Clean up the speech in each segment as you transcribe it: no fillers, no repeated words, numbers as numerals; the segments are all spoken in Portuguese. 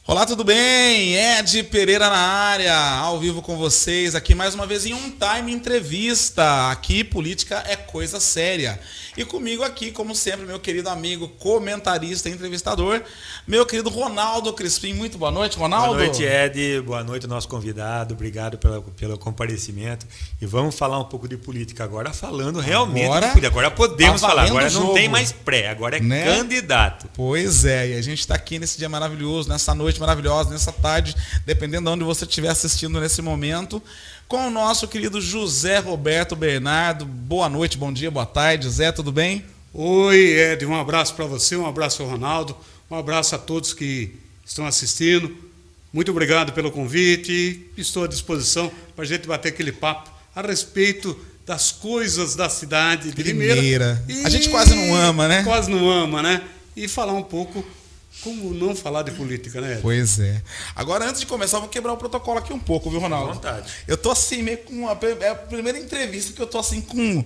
Olá, tudo bem? Ed Pereira na área, ao vivo com vocês, aqui mais uma vez em um Time Entrevista. Aqui, política é coisa séria. E comigo aqui, como sempre, meu querido amigo, comentarista e entrevistador, meu querido Ronaldo Crispim. Muito boa noite, Ronaldo. Boa noite, Ed. Boa noite, nosso convidado. Obrigado pelo comparecimento. E vamos falar um pouco de política agora, falando realmente de política. Agora podemos falar, agora não tem mais pré, agora é candidato. Pois é, e a gente está aqui nesse dia maravilhoso, nessa noite maravilhosa, nessa tarde, dependendo de onde você estiver assistindo nesse momento, com o nosso querido José Roberto Bernardo. Boa noite, bom dia, boa tarde. Zé, tudo bem? Oi, Ed, um abraço para você, um abraço ao Ronaldo, um abraço a todos que estão assistindo. Muito obrigado pelo convite. Estou à disposição para a gente bater aquele papo a respeito das coisas da cidade de Limeira. A gente quase não ama, né? Quase não ama, né? E falar um pouco como não falar de política, né, Ed? Pois é. Agora, antes de começar, eu vou quebrar o protocolo aqui um pouco, viu, Ronaldo? À vontade. Eu tô assim, meio com é a primeira entrevista que eu tô assim com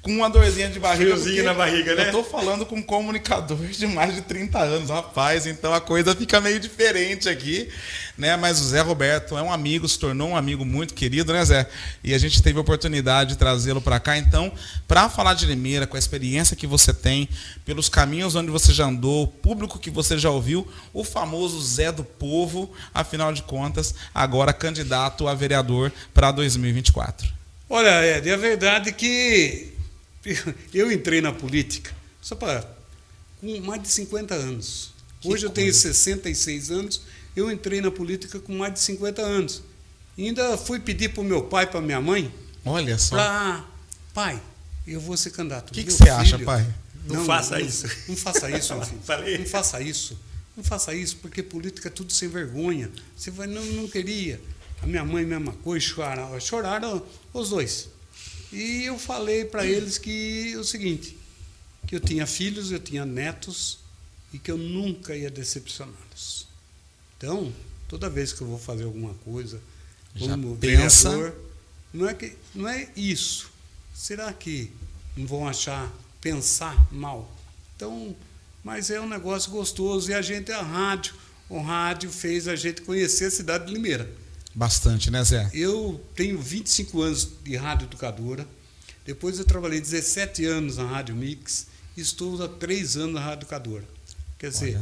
uma dorzinha de barriga. Friozinho na barriga, né? Eu tô falando com um comunicador de mais de 30 anos, rapaz, então a coisa fica meio diferente aqui, né? Mas o Zé Roberto é um amigo, se tornou um amigo muito querido, né, Zé? E a gente teve a oportunidade de trazê-lo para cá, então, para falar de Limeira, com a experiência que você tem, pelos caminhos onde você já andou, o público que você já ouviu, o famoso Zé do Povo, afinal de contas, agora candidato a vereador para 2024. Olha, Ed, é verdade que eu entrei na política só com mais de 50 anos. Hoje eu tenho 66 anos, eu entrei na política com mais de 50 anos. E ainda fui pedir para o meu pai e para minha mãe, olha só, pai, eu vou ser candidato. O que você acha, pai? Não faça isso. Não faça isso, meu filho. Falei. Não faça isso. Não faça isso, porque política é tudo sem vergonha. Você vai, não queria. A minha mãe, mesma coisa, choraram os dois. E eu falei para eles que o seguinte, que eu tinha filhos, eu tinha netos e que eu nunca ia decepcioná-los. Então, toda vez que eu vou fazer alguma coisa, como vereador, não é isso. Será que não vão pensar mal? Então, mas é um negócio gostoso e o rádio fez a gente conhecer a cidade de Limeira. Bastante, né, Zé? Eu tenho 25 anos de rádio educadora, depois eu trabalhei 17 anos na Rádio Mix e estou há 3 anos na Rádio Educadora. Quer dizer,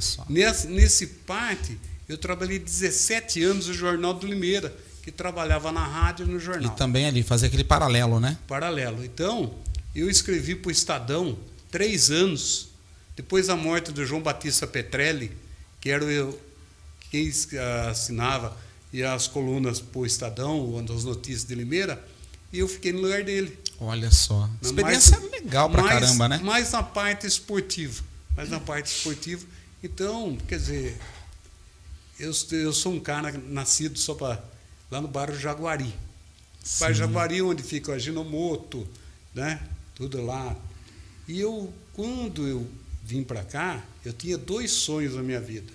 nesse parte, eu trabalhei 17 anos no Jornal do Limeira, que trabalhava na rádio e no jornal. E também ali, fazer aquele paralelo, né? Paralelo. Então, eu escrevi para o Estadão 3 anos, depois da morte do João Batista Petrelli, que era quem assinava e as colunas para o Estadão, as notícias de Limeira, e eu fiquei no lugar dele. Olha só. Experiência legal pra caramba, né? Mais na parte esportiva. Então, quer dizer, eu sou um cara nascido lá no bairro Jaguari. Bairro Jaguari, onde fica o Aginomoto, né? Tudo lá. E quando eu vim para cá, eu tinha 2 sonhos na minha vida.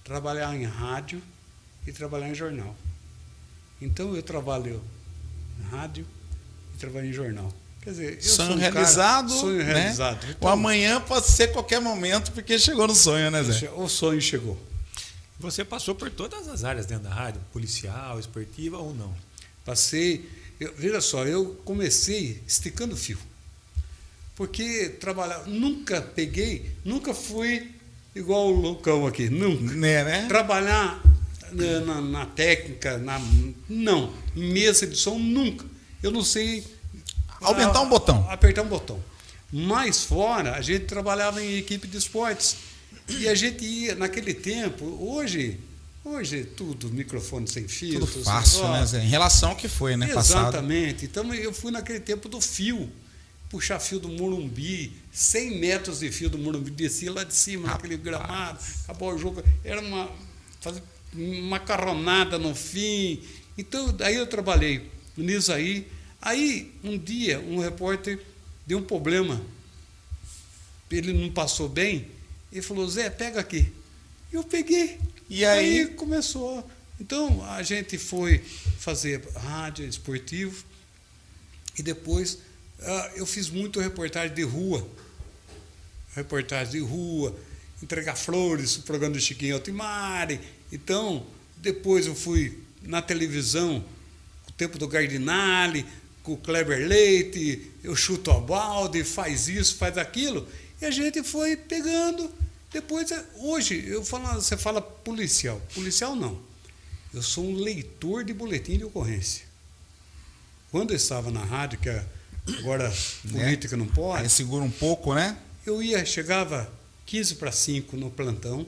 Trabalhar em rádio e trabalhar em jornal. Então eu trabalho em rádio e trabalho em jornal. Quer dizer, sonho realizado. Sonho realizado. Então, o amanhã pode ser qualquer momento, porque chegou no sonho, né, Zé? O sonho chegou. Você passou por todas as áreas dentro da rádio, policial, esportiva ou não? Passei. Veja só, eu comecei esticando fio. Porque nunca fui igual o loucão aqui, nunca. Né? Trabalhar na técnica, não. Em mesa de som, nunca. Eu não sei... Apertar um botão. Mas fora, a gente trabalhava em equipe de esportes. E a gente ia, naquele tempo, hoje tudo, microfone sem fio. Tudo fácil, né, Zé? Em relação ao que foi, né, exatamente. Então, eu fui naquele tempo do fio. Puxar fio do Morumbi, 100 metros de fio do Morumbi, descia lá de cima, naquele gramado, acabou o jogo, era uma macarronada no fim. Então, daí eu trabalhei nisso aí. Aí, um dia, um repórter deu um problema, ele não passou bem, ele falou, Zé, pega aqui. Eu peguei. E aí começou. Então, a gente foi fazer rádio esportivo e depois eu fiz muito reportagem de rua. entregar flores, o programa do Chiquinho Altimari. Então, depois eu fui na televisão, o tempo do Gardinali, com o Kleber Leite, eu chuto a balde, faz isso, faz aquilo, e a gente foi pegando. Depois, hoje, você fala policial. Policial não. Eu sou um leitor de boletim de ocorrência. Quando eu estava na rádio, que agora política não pode. Aí segura um pouco, né? Chegava 4:45 no plantão,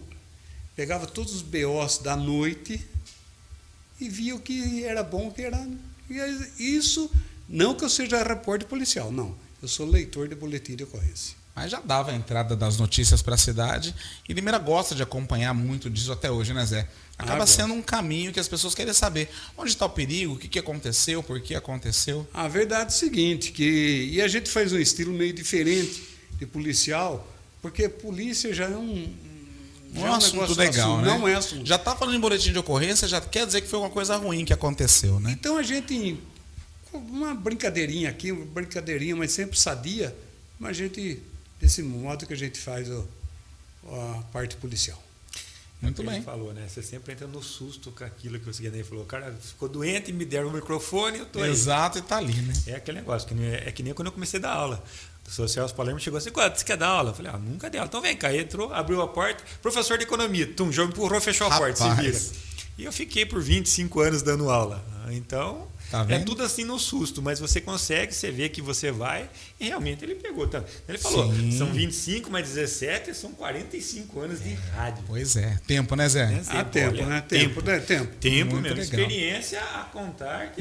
pegava todos os BOs da noite e via o que era bom, o que era. Isso, não que eu seja repórter policial, não. Eu sou leitor de boletim de ocorrência. Mas já dava a entrada das notícias para a cidade e Limeira gosta de acompanhar muito disso até hoje, né, Zé? Acaba sendo um caminho que as pessoas querem saber onde está o perigo, o que aconteceu, por que aconteceu. A verdade é o seguinte, e a gente faz um estilo meio diferente de policial, porque polícia já é um assunto legal, né? Não é assunto. Já está falando em boletim de ocorrência, já quer dizer que foi uma coisa ruim que aconteceu, né? Então a gente, uma brincadeirinha aqui, mas sempre sadia, mas a gente, desse modo que a gente faz a parte policial. Muito bem. Ele falou, né? Você sempre entra no susto com aquilo que o Siganei falou. O cara ficou doente, me deram o microfone, eu tô aí. Exato, e tá ali, né? É aquele negócio, que nem quando eu comecei a dar aula. O professor Celso Palermo chegou assim, você quer dar aula? Eu falei, nunca dei aula. Então vem cá, entrou, abriu a porta, professor de economia, já me empurrou, fechou a porta, se vira. E eu fiquei por 25 anos dando aula. Então, é tudo assim no susto, mas você consegue, você vê que você vai, e realmente ele pegou. Ele falou, são 25 mais 17, são 45 anos de rádio. Pois é, tempo, né, Zé? Tempo, né? Tempo. Tempo mesmo, legal. Experiência a contar.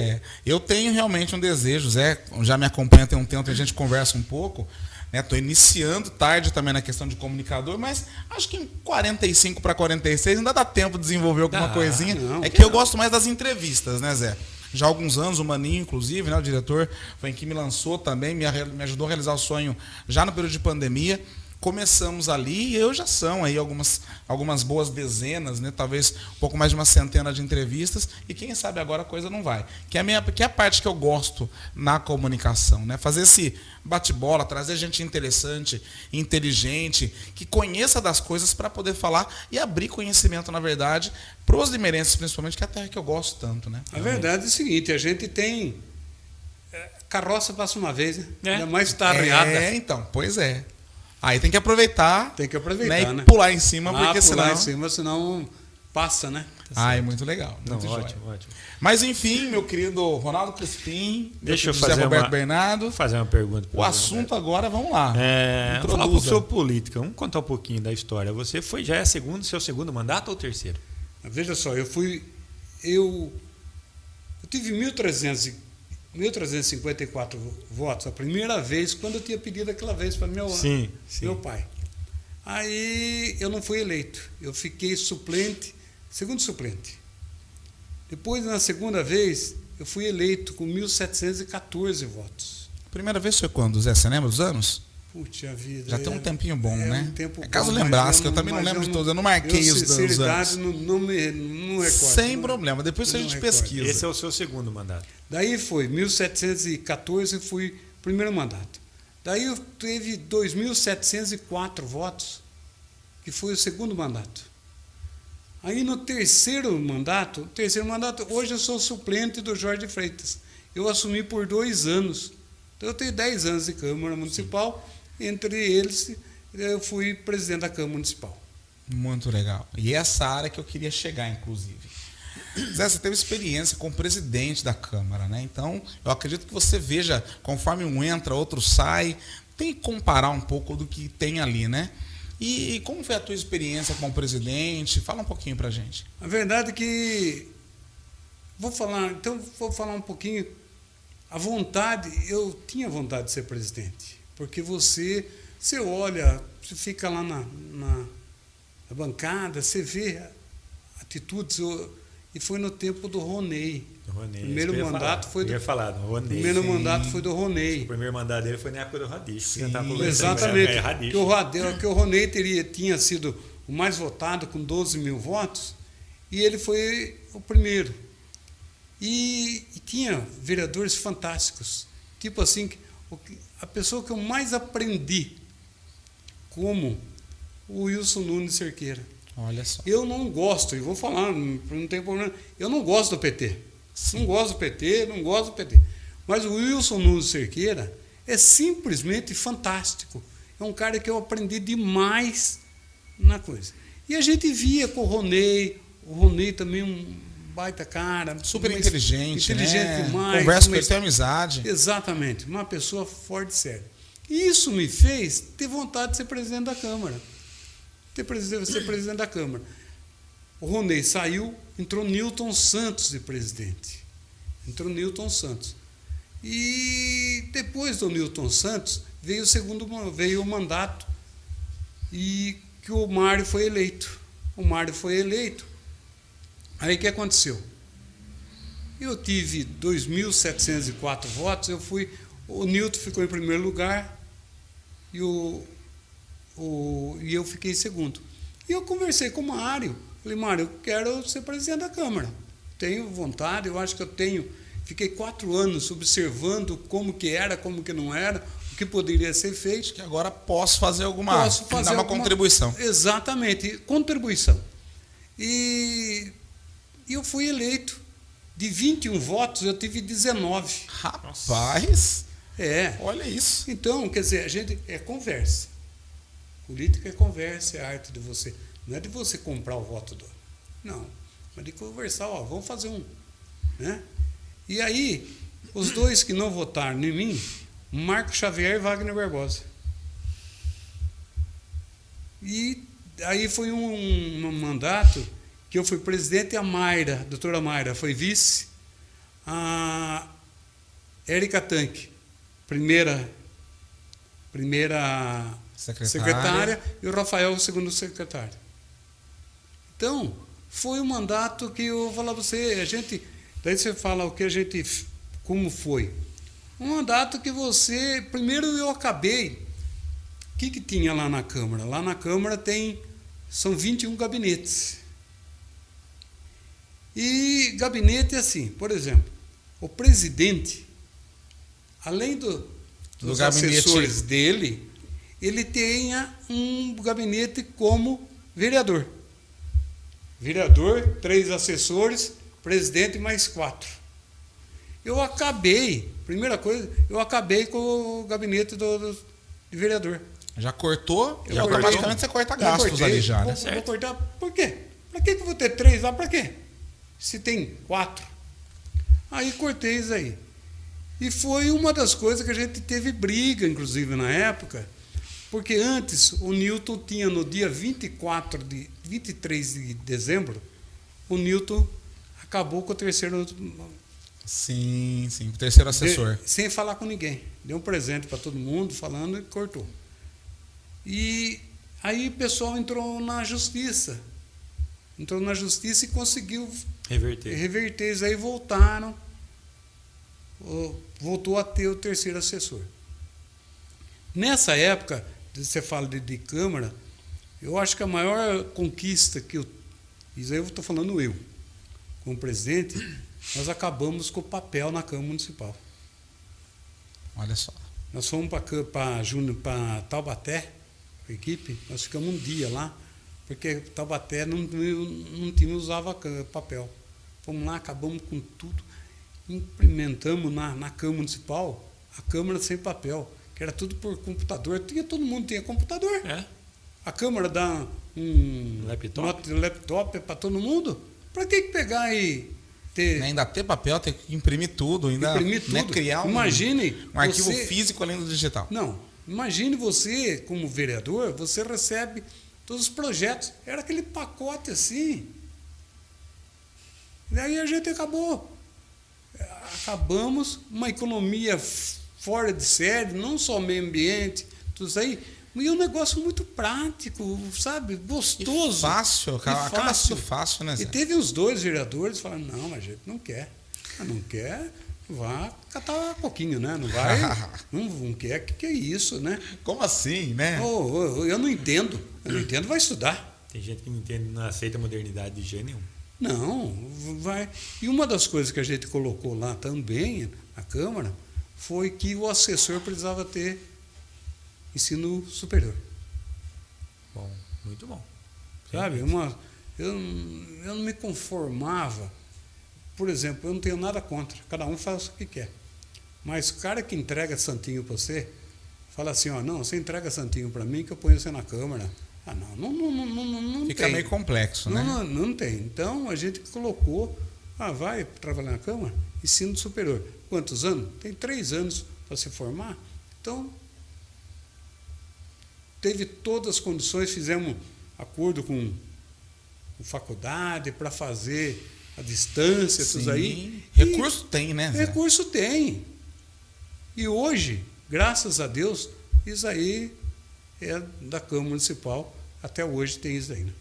Eu tenho realmente um desejo, Zé, já me acompanha tem um tempo, a gente conversa um pouco, né? Estou iniciando tarde também na questão de comunicador, mas acho que em 45 para 46 ainda dá tempo de desenvolver alguma coisinha. Que eu gosto mais das entrevistas, né, Zé? Já há alguns anos, o Maninho, inclusive, né, o diretor, foi quem me lançou também, me ajudou a realizar o sonho já no período de pandemia. Começamos ali e já são aí algumas boas dezenas, né, talvez um pouco mais de uma centena de entrevistas, e quem sabe agora a coisa não vai. Que é a parte que eu gosto na comunicação, né? Fazer esse bate-bola, trazer gente interessante, inteligente, que conheça das coisas para poder falar e abrir conhecimento, na verdade, para os limeirenses, principalmente, que é a terra que eu gosto tanto, né? A verdade é o seguinte, a gente tem carroça passa uma vez, né? Ainda mais está arreada. Então, pois é. Aí tem que aproveitar. Tem que aproveitar, né? E pular em cima, porque pular em cima, senão passa, né? É muito legal. Muito ótimo. Mas enfim, meu querido Ronaldo Crispim, deixa eu fazer Roberto Bernardo. Fazer uma pergunta. O assunto agora, vamos lá. Vamos falar um pouco sobre política. Vamos contar um pouquinho da história. Você já é seu segundo mandato ou terceiro? Veja só, eu tive 1.354 votos a primeira vez, quando eu tinha pedido aquela vez para meu pai. Aí eu não fui eleito, eu fiquei segundo suplente. Depois, na segunda vez, eu fui eleito com 1.714 votos. A primeira vez foi quando, Zé? Você lembra dos anos? Puxa vida. Já tem um tempinho bom, né? Um tempo caso bom, lembrasse, que eu também não lembro de todos, eu não marquei os anos. Não recordo. Sem problema, depois a gente pesquisa. Esse é o seu segundo mandato. Daí foi 1.714, fui primeiro mandato. Daí eu teve 2.704 votos, que foi o segundo mandato. Aí no terceiro mandato, hoje eu sou suplente do Jorge Freitas. Eu assumi por 2 anos. Então eu tenho 10 anos de Câmara Municipal, entre eles eu fui presidente da Câmara Municipal. Muito legal. E essa área que eu queria chegar, inclusive. Zé, você teve experiência com o presidente da Câmara, né? Então, eu acredito que você veja, conforme um entra, outro sai, tem que comparar um pouco do que tem ali, né? E como foi a tua experiência com o presidente? Fala um pouquinho pra gente. A verdade é que vou falar um pouquinho. Eu tinha vontade de ser presidente, porque você olha, você fica lá na bancada, você vê atitudes, e foi no tempo do Ronei. Primeiro mandato foi do Ronei. O primeiro mandato dele foi na época do Radish. Exatamente. Que o Ronei tinha sido o mais votado, com 12 mil votos, e ele foi o primeiro. E tinha vereadores fantásticos. Tipo assim, a pessoa que eu mais aprendi como o Wilson Nunes Cerqueira. Olha só. Eu não gosto, e vou falar, não tem problema, eu não gosto do PT. Sim. Não gosto do PT, não gosto do PT. Mas o Wilson Nunes Cerqueira é simplesmente fantástico. É um cara que eu aprendi demais na coisa. E a gente via com o Roney também um baita cara. Super inteligente, né? Demais. Conversa com ele, tem amizade. Exatamente, uma pessoa forte e séria. E isso me fez ter vontade de ser presidente da Câmara. Ser presidente da Câmara. O Roney saiu, entrou Newton Santos de presidente. Entrou Newton Santos. E depois do Newton Santos veio o mandato e que o Mário foi eleito. Aí o que aconteceu? Eu tive 2.704 votos, o Newton ficou em primeiro lugar e eu fiquei em segundo. E eu conversei com o Mário. Falei, Mário, eu quero ser presidente da Câmara. Tenho vontade, eu acho que eu tenho. Fiquei 4 anos observando como que era, como que não era, o que poderia ser feito. Que agora posso fazer dar uma contribuição. Exatamente, contribuição. E eu fui eleito. De 21 votos, eu tive 19. Rapaz! Olha isso. Então, quer dizer, a gente é conversa. Política é conversa, é a arte de você. Não é de você comprar o voto do outro. Não. Mas de conversar, vamos fazer um. Né? E aí, os dois que não votaram em mim, Marco Xavier e Wagner Barbosa. E aí foi um mandato que eu fui presidente e a doutora Mayra, foi vice, a Érica Tanque, primeira secretária, e o Rafael, o segundo secretário. Então, foi um mandato que eu vou falar para você, daí você fala como foi. Um mandato que primeiro eu acabei, o que tinha lá na Câmara? Lá na Câmara são 21 gabinetes. E gabinete é assim, por exemplo, o presidente, além dos assessores dele, ele tenha um gabinete como vereador. Vereador, 3 assessores, presidente mais 4. Primeira coisa, eu acabei com o gabinete de vereador. Já cortou? Automaticamente você corta gastos ali já, né? Vou cortar. Por quê? Para que eu vou ter 3 lá? Para quê? Se tem 4. Aí cortei isso aí. E foi uma das coisas que a gente teve briga, inclusive, na época, porque antes o Newton tinha, no dia 23 de dezembro, o Newton acabou com o terceiro... Sim, o terceiro assessor. Sem falar com ninguém. Deu um presente para todo mundo, falando, e cortou. E aí o pessoal entrou na justiça. E conseguiu reverter isso aí, voltou a ter o terceiro assessor. Nessa época, você fala de Câmara, eu acho que a maior conquista isso aí eu estou falando como presidente, nós acabamos com o papel na Câmara Municipal. Olha só. Nós fomos para Taubaté, a equipe, nós ficamos um dia lá, porque Taubaté não usava papel. Fomos lá, acabamos com tudo, implementamos na Câmara Municipal a Câmara sem papel, que era tudo por computador. Todo mundo tinha computador. A Câmara dá um laptop para todo mundo. Para que pegar e ter... Ainda ter papel, ter que imprimir tudo, né, criar um arquivo físico além do digital. Não, imagine você, como vereador, você recebe todos os projetos. Era aquele pacote assim. Daí a gente acabamos uma economia fora de série, não só meio ambiente, tudo isso aí, e um negócio muito prático, sabe? Gostoso. E fácil, acaba sendo fácil, né, Zé? E teve uns 2 vereadores que falaram, não, mas a gente não quer. Não quer, vá catar pouquinho, né? Não vai, não quer, que é isso, né? Como assim, né? Eu não entendo, vai estudar. Tem gente que não entende, não aceita a modernidade de jeito nenhum. Não, vai. E uma das coisas que a gente colocou lá também, na Câmara, foi que o assessor precisava ter ensino superior. Bom, Muito bom. Sabe? Eu não me conformava. Por exemplo, eu não tenho nada contra. Cada um faz o que quer. Mas o cara que entrega santinho para você, fala assim, ó, não, você entrega santinho para mim que eu ponho você na Câmara. Ah, não Fica tem. meio complexo, né? Não tem. Então, a gente colocou, vai trabalhar na Câmara, ensino superior. Quantos anos? Tem 3 anos para se formar. Então, teve todas as condições, fizemos acordo com faculdade para fazer a distância, tudo aí. Recurso tem, né, Zé? Recurso tem. E hoje, graças a Deus, isso aí é da Câmara Municipal. Até hoje tem isso aí, né?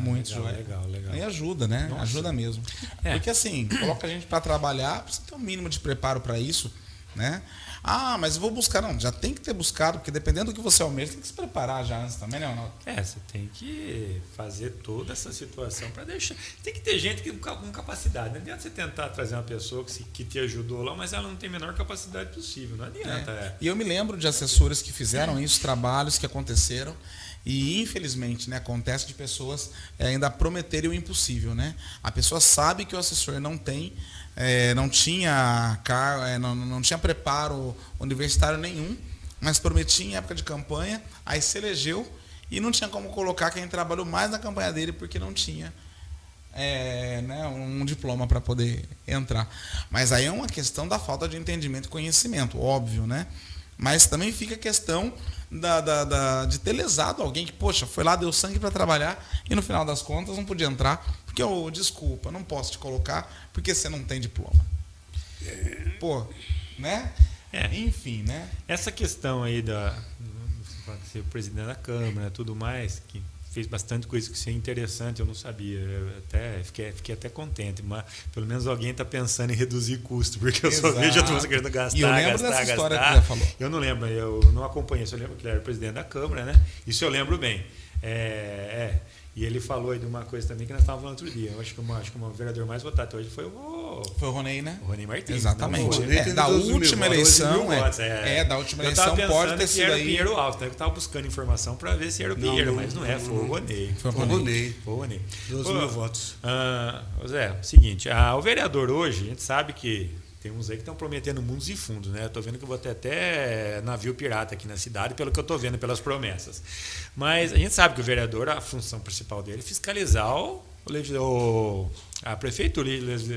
Muito legal. E ajuda, né? Nossa. Ajuda mesmo. Porque assim, coloca a gente para trabalhar, precisa ter um mínimo de preparo para isso, né? Mas eu vou buscar. Não, já tem que ter buscado, porque dependendo do que você almeja, tem que se preparar já antes também, né, Ronaldo? Você tem que fazer toda essa situação para deixar. Tem que ter gente com capacidade. Não adianta você tentar trazer uma pessoa que te ajudou lá, mas ela não tem a menor capacidade possível. Não adianta. E eu me lembro de assessores que fizeram isso, trabalhos que aconteceram. E, infelizmente, né, acontece de pessoas ainda prometerem o impossível, né? A pessoa sabe que o assessor não tem, não tinha preparo universitário nenhum, mas prometia em época de campanha, aí se elegeu e não tinha como colocar quem trabalhou mais na campanha dele porque não tinha um diploma para poder entrar. Mas aí é uma questão da falta de entendimento e conhecimento, óbvio, né? Mas também fica a questão de ter lesado alguém que, poxa, foi lá, deu sangue para trabalhar e no final das contas não podia entrar, porque, desculpa, não posso te colocar porque você não tem diploma. Pô, né? Enfim, né? Essa questão aí de ser o presidente da Câmara, tudo mais, que fez bastante coisa que é interessante, eu não sabia. Eu fiquei até contente, mas pelo menos alguém está pensando em reduzir custo, porque eu só vejo a turma querendo gastar, e eu lembro dessa história que você falou. Eu não lembro, eu não acompanhei, eu lembro que ele era presidente da Câmara, né? Isso eu lembro bem. E ele falou aí de uma coisa também que nós estávamos falando outro dia. Eu acho que o vereador mais votado hoje foi o Ronei, né? O Ronei Martins. Exatamente. Da última eleição. Da última eleição pode ter sido aí. Pinheiro Alves, né? Eu estava buscando informação para ver se era o Pinheiro, mas não é. Foi o Ronei. Foi o Ronei. 12 mil votos. Zé, seguinte, o vereador hoje, a gente sabe que tem uns aí que estão prometendo mundos e fundos, né? Eu estou vendo que eu vou ter até navio pirata aqui na cidade, pelo que eu estou vendo, pelas promessas. Mas a gente sabe que o vereador, a função principal dele é fiscalizar a prefeitura,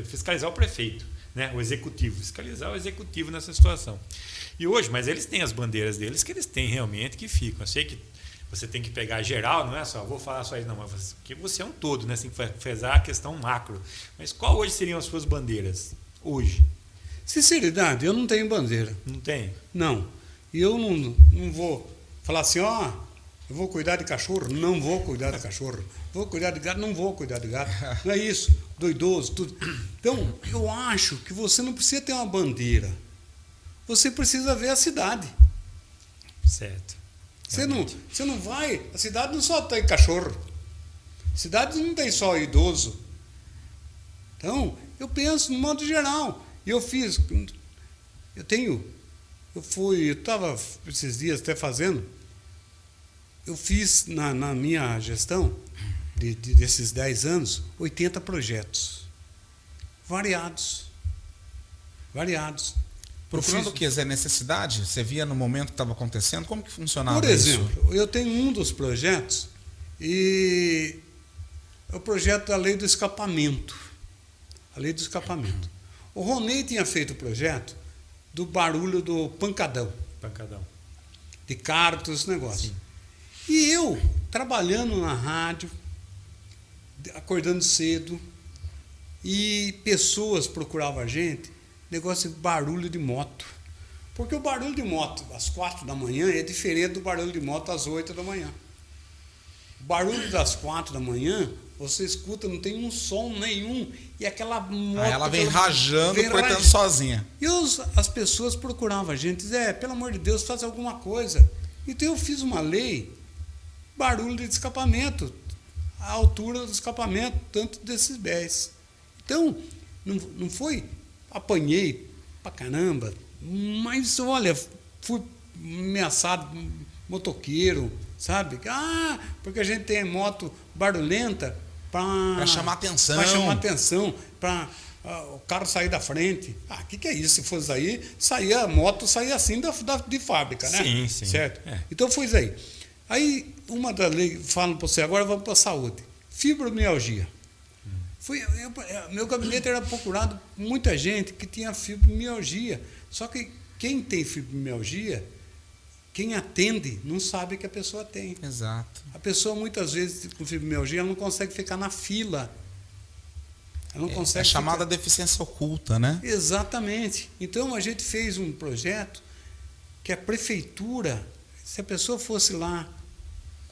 fiscalizar o prefeito, né? O executivo, fiscalizar o executivo nessa situação. E hoje, mas eles têm as bandeiras deles que eles têm realmente que ficam. Eu sei que você tem que pegar geral, não é só, vou falar só isso, não, mas porque você é um todo, né? Você tem que fazer a questão macro. Mas qual hoje seriam as suas bandeiras? Hoje? Sinceridade, eu não tenho bandeira. Não tem? Não. E eu não vou falar assim, eu vou cuidar de cachorro, não vou cuidar de cachorro. Vou cuidar de gato, não vou cuidar de gato. Não é isso, do idoso, tudo. Então, eu acho que você não precisa ter uma bandeira. Você precisa ver a cidade. Certo. Você não vai... A cidade não só tem cachorro. A cidade não tem só idoso. Então, eu penso no modo geral. E eu estava esses dias até fazendo, eu fiz na minha gestão, desses 10 anos, 80 projetos, variados. Procurando o que? Zé, necessidade? Você via no momento que estava acontecendo? Como que funcionava isso? Por exemplo, eu tenho um dos projetos, e é o projeto da lei do escapamento. A lei do escapamento. O Ronei tinha feito o projeto do barulho do pancadão. De carro, esse negócio. Sim. E eu, trabalhando na rádio, acordando cedo, e pessoas procuravam a gente, negócio de barulho de moto. Porque o barulho de moto às 4 da manhã é diferente do barulho de moto às 8 da manhã. O barulho das 4 da manhã, você escuta, não tem um som nenhum. E aquela moto... ela vem rajando, cortando sozinha. E as pessoas procuravam a gente, pelo amor de Deus, faz alguma coisa. Então eu fiz uma lei, barulho de escapamento, a altura do escapamento, tanto decibéis. Então, não foi... Apanhei pra caramba, mas olha, fui ameaçado, motoqueiro, sabe? Porque a gente tem moto barulhenta para chamar atenção. Para chamar atenção, para o carro sair da frente. Que é isso? Se fosse aí, a moto saía assim de fábrica, né? Sim, sim. Certo? Então foi isso aí. Aí, uma das leis, falo para você, agora vamos para a saúde. Fibromialgia. Meu gabinete era procurado por muita gente que tinha fibromialgia. Só que quem tem fibromialgia, quem atende, não sabe que a pessoa tem. Exato. A pessoa, muitas vezes, com fibromialgia, ela não consegue ficar na fila. Ela não consegue chamada deficiência oculta, né? Exatamente. Então, a gente fez um projeto que a prefeitura, se a pessoa fosse lá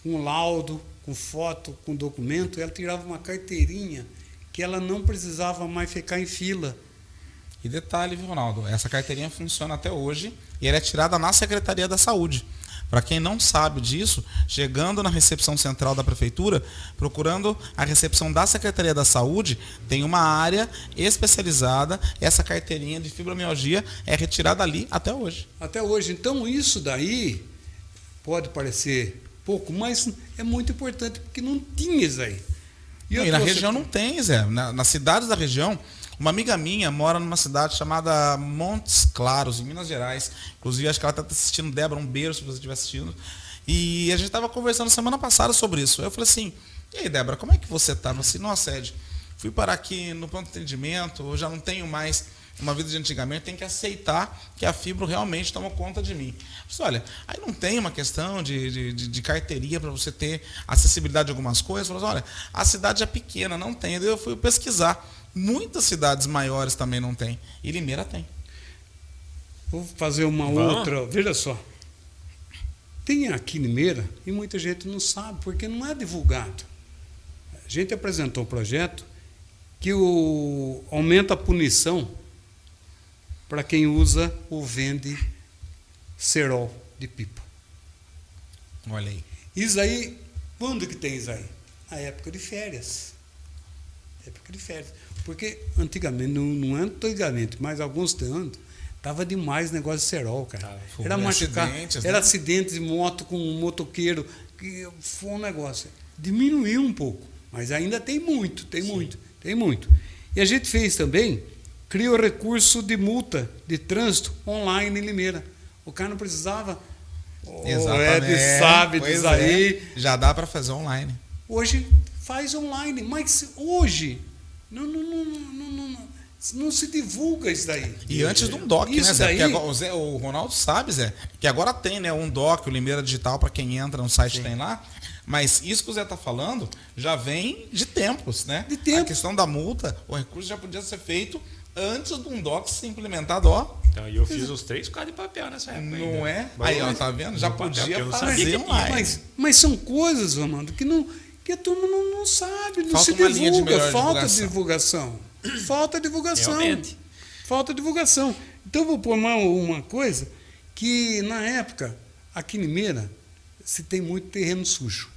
com laudo, com foto, com documento, ela tirava uma carteirinha que ela não precisava mais ficar em fila. E detalhe, viu, Ronaldo? Essa carteirinha funciona até hoje e ela é tirada na Secretaria da Saúde. Para quem não sabe disso, chegando na recepção central da prefeitura, procurando a recepção da Secretaria da Saúde, tem uma área especializada. Essa carteirinha de fibromialgia é retirada ali até hoje. Até hoje. Então, isso daí pode parecer pouco, mas é muito importante, porque não tinha isso aí. E na região não tem, Zé. Nas cidades da região, uma amiga minha mora numa cidade chamada Montes Claros, em Minas Gerais. Inclusive, acho que ela está assistindo, Débora, um beijo se você estiver assistindo. E a gente estava conversando semana passada sobre isso. Eu falei assim, e aí, Débora, como é que você está? Assim, nossa, Ed, fui parar aqui no pronto atendimento, eu já não tenho mais uma vida de antigamente, tem que aceitar que a fibro realmente toma conta de mim. Mas, olha, aí não tem uma questão de carteirinha para você ter acessibilidade a algumas coisas. Falei, olha, a cidade é pequena, não tem. Daí eu fui pesquisar. Muitas cidades maiores também não tem. E Limeira tem. Vou fazer uma outra. Veja só. Tem aqui em Limeira, e muita gente não sabe, porque não é divulgado. A gente apresentou um projeto que aumenta a punição para quem usa ou vende cerol de pipa. Olha aí. Isso aí, quando que tem isso aí? Na época de férias. Época de férias. Porque antigamente, não é antigamente, mas alguns anos, estava demais o negócio de cerol, cara. Era machucar, era acidentes de moto com um motoqueiro, que foi um negócio. Diminuiu um pouco, mas ainda tem muito. E a gente fez também, criou recurso de multa de trânsito online em Limeira. O cara não precisava. Exatamente. O Ed sabe disso aí. Já dá para fazer online. Hoje faz online, mas hoje não se divulga isso daí. E antes de um DOC, isso, né, Zé? daí... Porque agora, o Ronaldo sabe, Zé, que agora tem, né, um DOC, o Limeira Digital, para quem entra no site tem lá. Mas isso que o Zé está falando já vem de tempos, né? De tempo. A questão da multa, o recurso já podia ser feito antes de um DOC ser implementado, ó. Então, eu fiz os 3 quadros de papel nessa época. Não ainda. é? Aí, ó, tá vendo? Já podia fazer online. Mas são coisas, Amanda, que a turma não sabe, não falta se uma linha de melhor falta divulgação. Falta divulgação. Realmente. Falta divulgação. Então, eu vou pôr uma coisa que, na época, aqui em Limeira, se tem muito terreno sujo.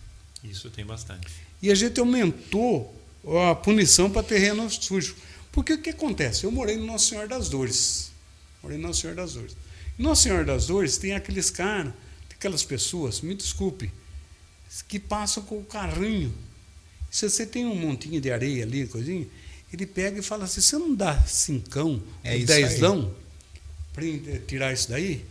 Isso tem bastante. E a gente aumentou a punição para terreno sujo. Porque o que acontece? Eu morei no Nossa Senhora das Dores. Em Nossa Senhora das Dores tem aqueles caras, aquelas pessoas, me desculpe, que passam com o carrinho. Se você tem um montinho de areia ali, coisinha, ele pega e fala assim, você não dá 5, 10 para tirar isso daí?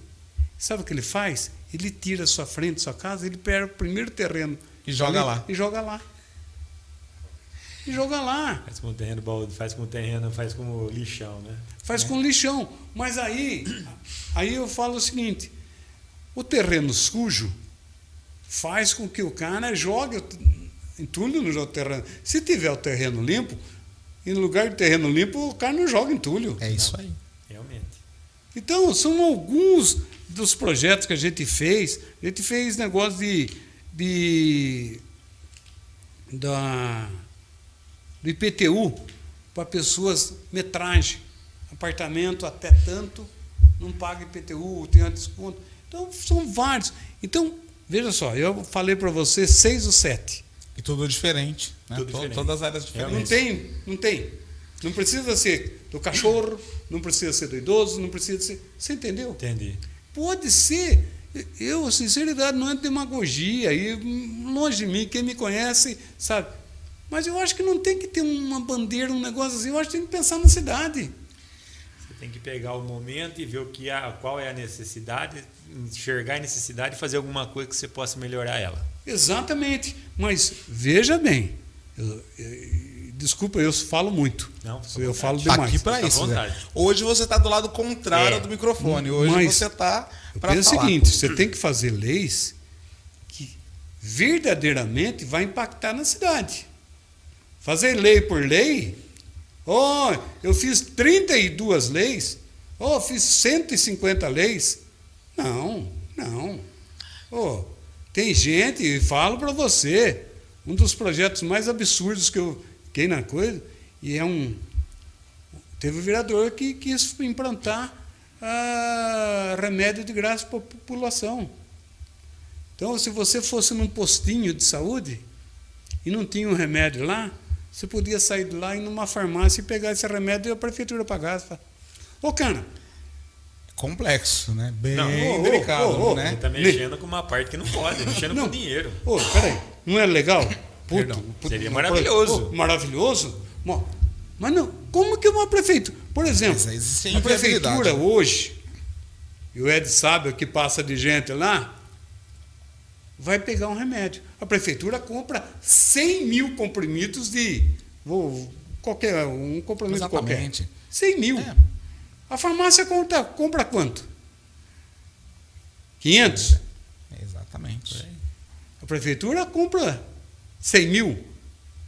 Sabe o que ele faz? Ele tira a sua frente, sua casa, ele pega o primeiro terreno. E joga lá. E joga lá. Faz com o terreno balde, faz com o lixão, né? Faz com lixão. Mas aí eu falo o seguinte, o terreno sujo faz com que o cara jogue entulho no terreno. Se tiver o terreno limpo, e no lugar de terreno limpo, o cara não joga entulho. É isso aí. Realmente. Então, são alguns dos projetos que a gente fez. A gente fez negócio do IPTU para pessoas, metragem, apartamento até tanto, não paga IPTU, tem desconto. Então, são vários. Então, veja só, eu falei para você 6 ou 7. E tudo diferente, né? Tudo diferente. Todas as áreas diferentes. Não tem. Não precisa ser do cachorro, não precisa ser do idoso, não precisa ser... Você entendeu? Entendi. Pode ser Eu, sinceridade, não é demagogia. E longe de mim, quem me conhece sabe. Mas eu acho que não tem que ter uma bandeira, um negócio assim. Eu acho que tem que pensar na cidade. Você tem que pegar o momento e ver qual é a necessidade, enxergar a necessidade e fazer alguma coisa que você possa melhorar ela. Exatamente. Mas veja bem, desculpa, eu falo muito. Não, eu falo demais. Aqui para isso, Zé. Hoje você está do lado contrário do microfone. Hoje você está para falar. É o seguinte, você tem que fazer leis que verdadeiramente vai impactar na cidade. Fazer lei por lei, eu fiz 32 leis, fiz 150 leis. Não. Tem gente, e falo para você, um dos projetos mais absurdos que eu fiquei na coisa, e teve um vereador que quis implantar remédio de graça para a população. Então, se você fosse num postinho de saúde e não tinha um remédio lá, você podia sair de lá e ir numa farmácia e pegar esse remédio e a prefeitura pagasse. Cara, complexo, né? Bem delicado, né? Você está mexendo com uma parte que não pode, mexendo com dinheiro. Peraí, não é legal? Seria maravilhoso. Maravilhoso? Mas não, como que uma prefeitura... Por exemplo, a prefeitura hoje, e o Ed sabe o que passa de gente lá, vai pegar um remédio. A prefeitura compra 100 mil comprimidos de... qualquer um comprimido qualquer. 100 mil. A farmácia compra quanto? 500? Exatamente. A prefeitura compra 100 mil.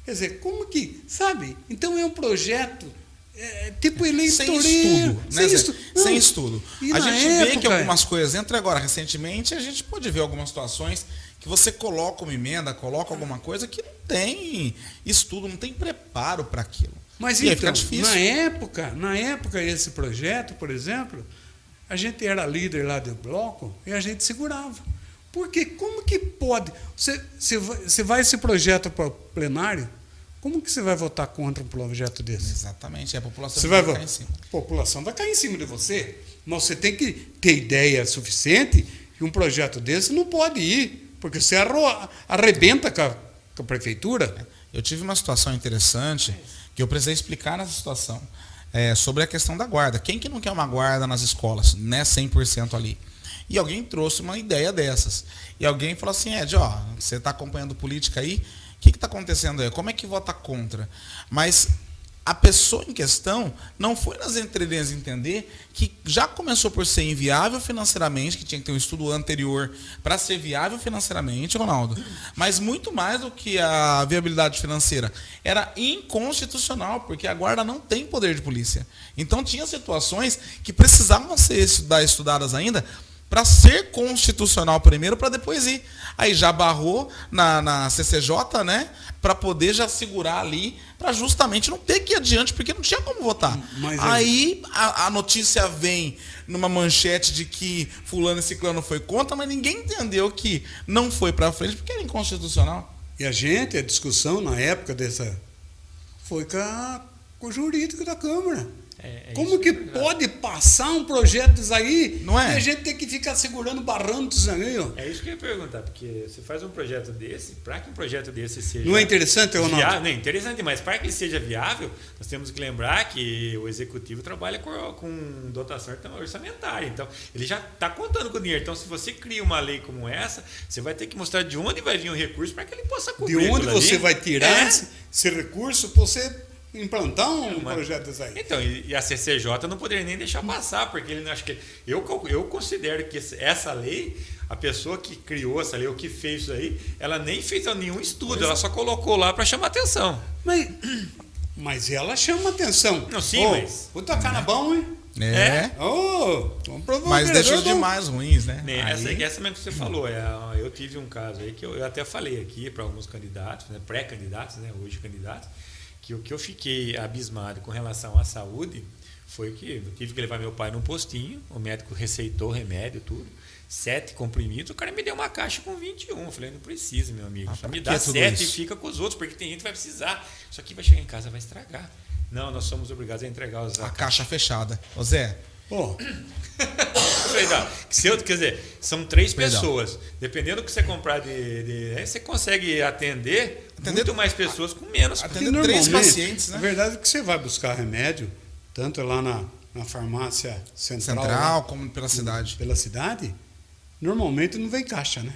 Quer dizer, como que... Sabe? Então é um projeto tipo eleitoreiro. Sem estudo. A gente vê que algumas coisas... Entra agora, recentemente, a gente pode ver algumas situações que você coloca uma emenda, coloca alguma coisa que não tem estudo, não tem preparo para aquilo. Mas e então, aí fica difícil. Na época, esse projeto, por exemplo, a gente era líder lá do bloco e a gente segurava. Porque como que pode... Você vai esse projeto para o plenário, como que você vai votar contra um projeto desse? Exatamente, a população vai cair em cima. A população vai cair em cima de você. Mas você tem que ter ideia suficiente que um projeto desse não pode ir, porque você arrebenta com a prefeitura. Eu tive uma situação interessante que eu precisei explicar nessa situação, sobre a questão da guarda. Quem que não quer uma guarda nas escolas, né, 100% ali? E alguém trouxe uma ideia dessas. E alguém falou assim, Ed, você está acompanhando política aí, o que está acontecendo aí? Como é que vota contra? Mas a pessoa em questão não foi nas entrelinhas entender que já começou por ser inviável financeiramente, que tinha que ter um estudo anterior para ser viável financeiramente, Ronaldo. Mas muito mais do que a viabilidade financeira. Era inconstitucional, porque a guarda não tem poder de polícia. Então tinha situações que precisavam ser estudadas ainda para ser constitucional primeiro, para depois ir. Aí já barrou na CCJ, né? Para poder já segurar ali, para justamente não ter que ir adiante, porque não tinha como votar. Aí a notícia vem numa manchete de que fulano e ciclano foi contra, mas ninguém entendeu que não foi para frente, porque era inconstitucional. E a discussão na época foi com o jurídico da Câmara. Como que pode passar um projeto disso aí não é? E a gente tem que ficar segurando, barrando isso aí? É isso que eu ia perguntar, porque você faz um projeto desse, para que um projeto desse seja... Não é interessante, Ronaldo? Não é interessante, mas para que ele seja viável, nós temos que lembrar que o Executivo trabalha com dotação orçamentária. Então, ele já está contando com o dinheiro. Então, se você cria uma lei como essa, você vai ter que mostrar de onde vai vir o recurso para que ele possa cobrir. De onde você vai tirar esse recurso para você implantar um projeto desse aí. Então, e a CCJ não poderia nem deixar passar, porque ele acho que eu considero que essa lei, a pessoa que criou essa lei, ou que fez isso aí, ela nem fez nenhum estudo, ela só colocou lá para chamar atenção. Mas ela chama atenção. Não, sim, mas... Vou tocar na bom, hein? Vamos provar. Mas deixou de mais ruins, né? Essa mesmo que você falou. Eu tive um caso aí que eu até falei aqui para alguns candidatos, né, pré-candidatos, né, hoje candidatos, que o que eu fiquei abismado com relação à saúde foi que eu tive que levar meu pai num postinho, o médico receitou remédio, tudo, 7 comprimidos, o cara me deu uma caixa com 21. Eu falei, não precisa, meu amigo, só me dá 7 e fica com os outros, porque tem gente que vai precisar. Isso aqui vai chegar em casa, vai estragar. Não, nós somos obrigados a entregar a caixa fechada. Ô Zé, Oh. Quer dizer, são 3 pessoas. Dependendo do que você comprar você consegue atender muito mais pessoas com menos. Atender 3 pacientes, né? A verdade é que você vai buscar remédio, tanto lá na farmácia central lá, como pela cidade. Pela cidade, normalmente não vem caixa, né?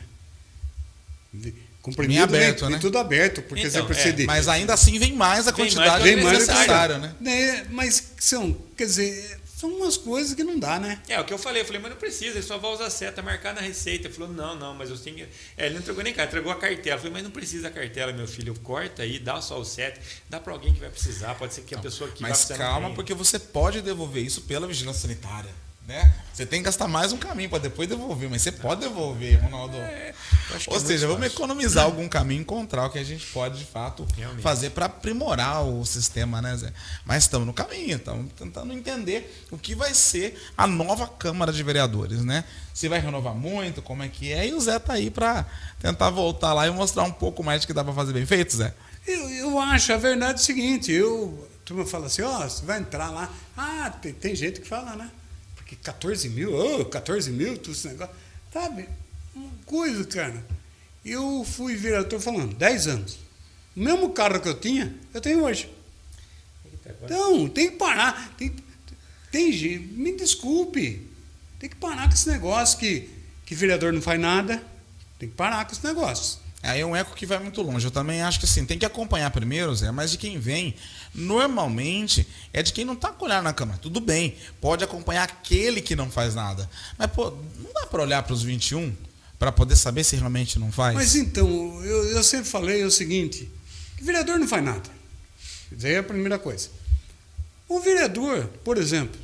Comprimido aberto, vem né? tudo aberto, porque então, você precisa mas ainda assim vem mais a quantidade necessária, né? Mas quer dizer, são umas coisas que não dá, né? É o que eu falei, mas não precisa, ele só vai usar a seta, marcar na receita. Ele falou, não, mas eu tenho. Ele não entregou nem cartela, entregou a cartela. Eu falei, mas não precisa da cartela, meu filho. Corta aí, dá só o set, dá para alguém que vai precisar. Pode ser que a pessoa que vai precisar. Mas calma, porque você pode devolver isso pela vigilância sanitária. Né? Você tem que gastar mais um caminho para depois devolver, mas você pode devolver, Ronaldo. Ou seja, vamos economizar algum caminho e encontrar o que a gente pode, de fato, fazer para aprimorar o sistema, né, Zé? Mas estamos no caminho, estamos tentando entender o que vai ser a nova Câmara de Vereadores, né? Se vai renovar muito, como é que é, e o Zé tá aí para tentar voltar lá e mostrar um pouco mais de que dá para fazer bem feito, Zé. Eu acho, a verdade é o seguinte, a turma fala assim, você vai entrar lá, tem gente que fala, né? 14 mil, tudo esse negócio. Sabe? Uma coisa, cara. Eu fui vereador falando, 10 anos. O mesmo carro que eu tenho hoje. Então, tem que parar. Tem gente, me desculpe. Tem que parar com esse negócio que vereador não faz nada. Tem que parar com esse negócio. Aí é um eco que vai muito longe. Eu também acho que assim, tem que acompanhar primeiro, Zé, mas de quem vem, normalmente, é de quem não está colhendo na Câmara. Tudo bem, pode acompanhar aquele que não faz nada. Mas, pô, não dá para olhar para os 21 para poder saber se realmente não faz? Mas então, eu sempre falei o seguinte, que vereador não faz nada. Isso aí é a primeira coisa. O vereador, por exemplo,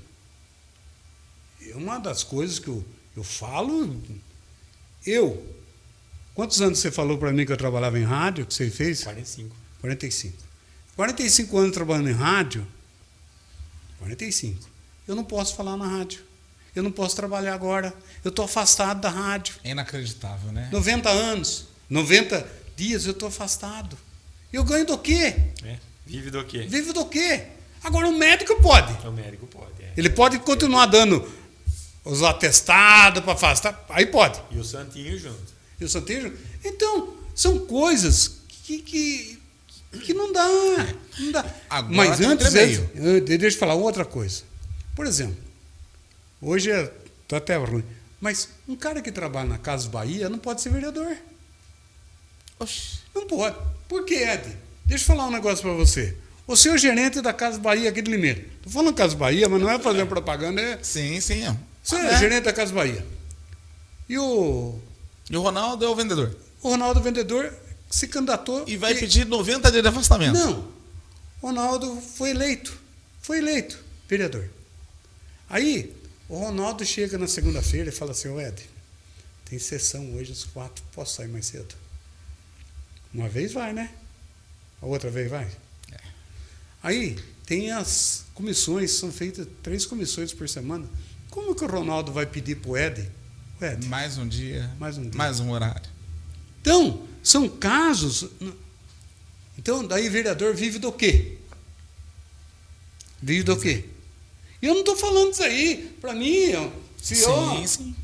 uma das coisas que eu falo, quantos anos você falou para mim que eu trabalhava em rádio, que você fez? 45. 45 anos trabalhando em rádio, 45. Eu não posso falar na rádio. Eu não posso trabalhar agora. Eu estou afastado da rádio. É inacreditável, né? 90 anos, 90 dias eu estou afastado. Eu ganho do quê? Vive do quê? Vive do quê? Agora o médico pode. O médico pode, Ele pode continuar dando os atestados para afastar. Aí pode. E o Santinho junto. Então, são coisas que não dá. Não dá. Agora mas antes, deixa eu falar outra coisa. Por exemplo, hoje está até ruim, mas um cara que trabalha na Casas Bahia não pode ser vereador. Oxi. Não pode. Por quê, Ed? Deixa eu falar um negócio para você. O seu gerente da Casas Bahia aqui de Limeira. Estou falando Casas Bahia, mas não é fazer propaganda. Sim. Você é gerente da Casas Bahia. E o Ronaldo é o vendedor. O Ronaldo, vendedor, se candidatou. E vai pedir 90 dias de afastamento. Não. O Ronaldo foi eleito. Vereador. Aí, o Ronaldo chega na segunda-feira e fala assim, Ed, tem sessão hoje às 4, posso sair mais cedo? Uma vez vai, né? A outra vez vai? Aí, tem as comissões, são feitas 3 comissões por semana. Como que o Ronaldo vai pedir para o Ed? Mais um dia. Mais um horário. Então, são casos. Então, daí vereador vive do quê? Vive do quê? E eu não estou falando isso aí, para mim, sim.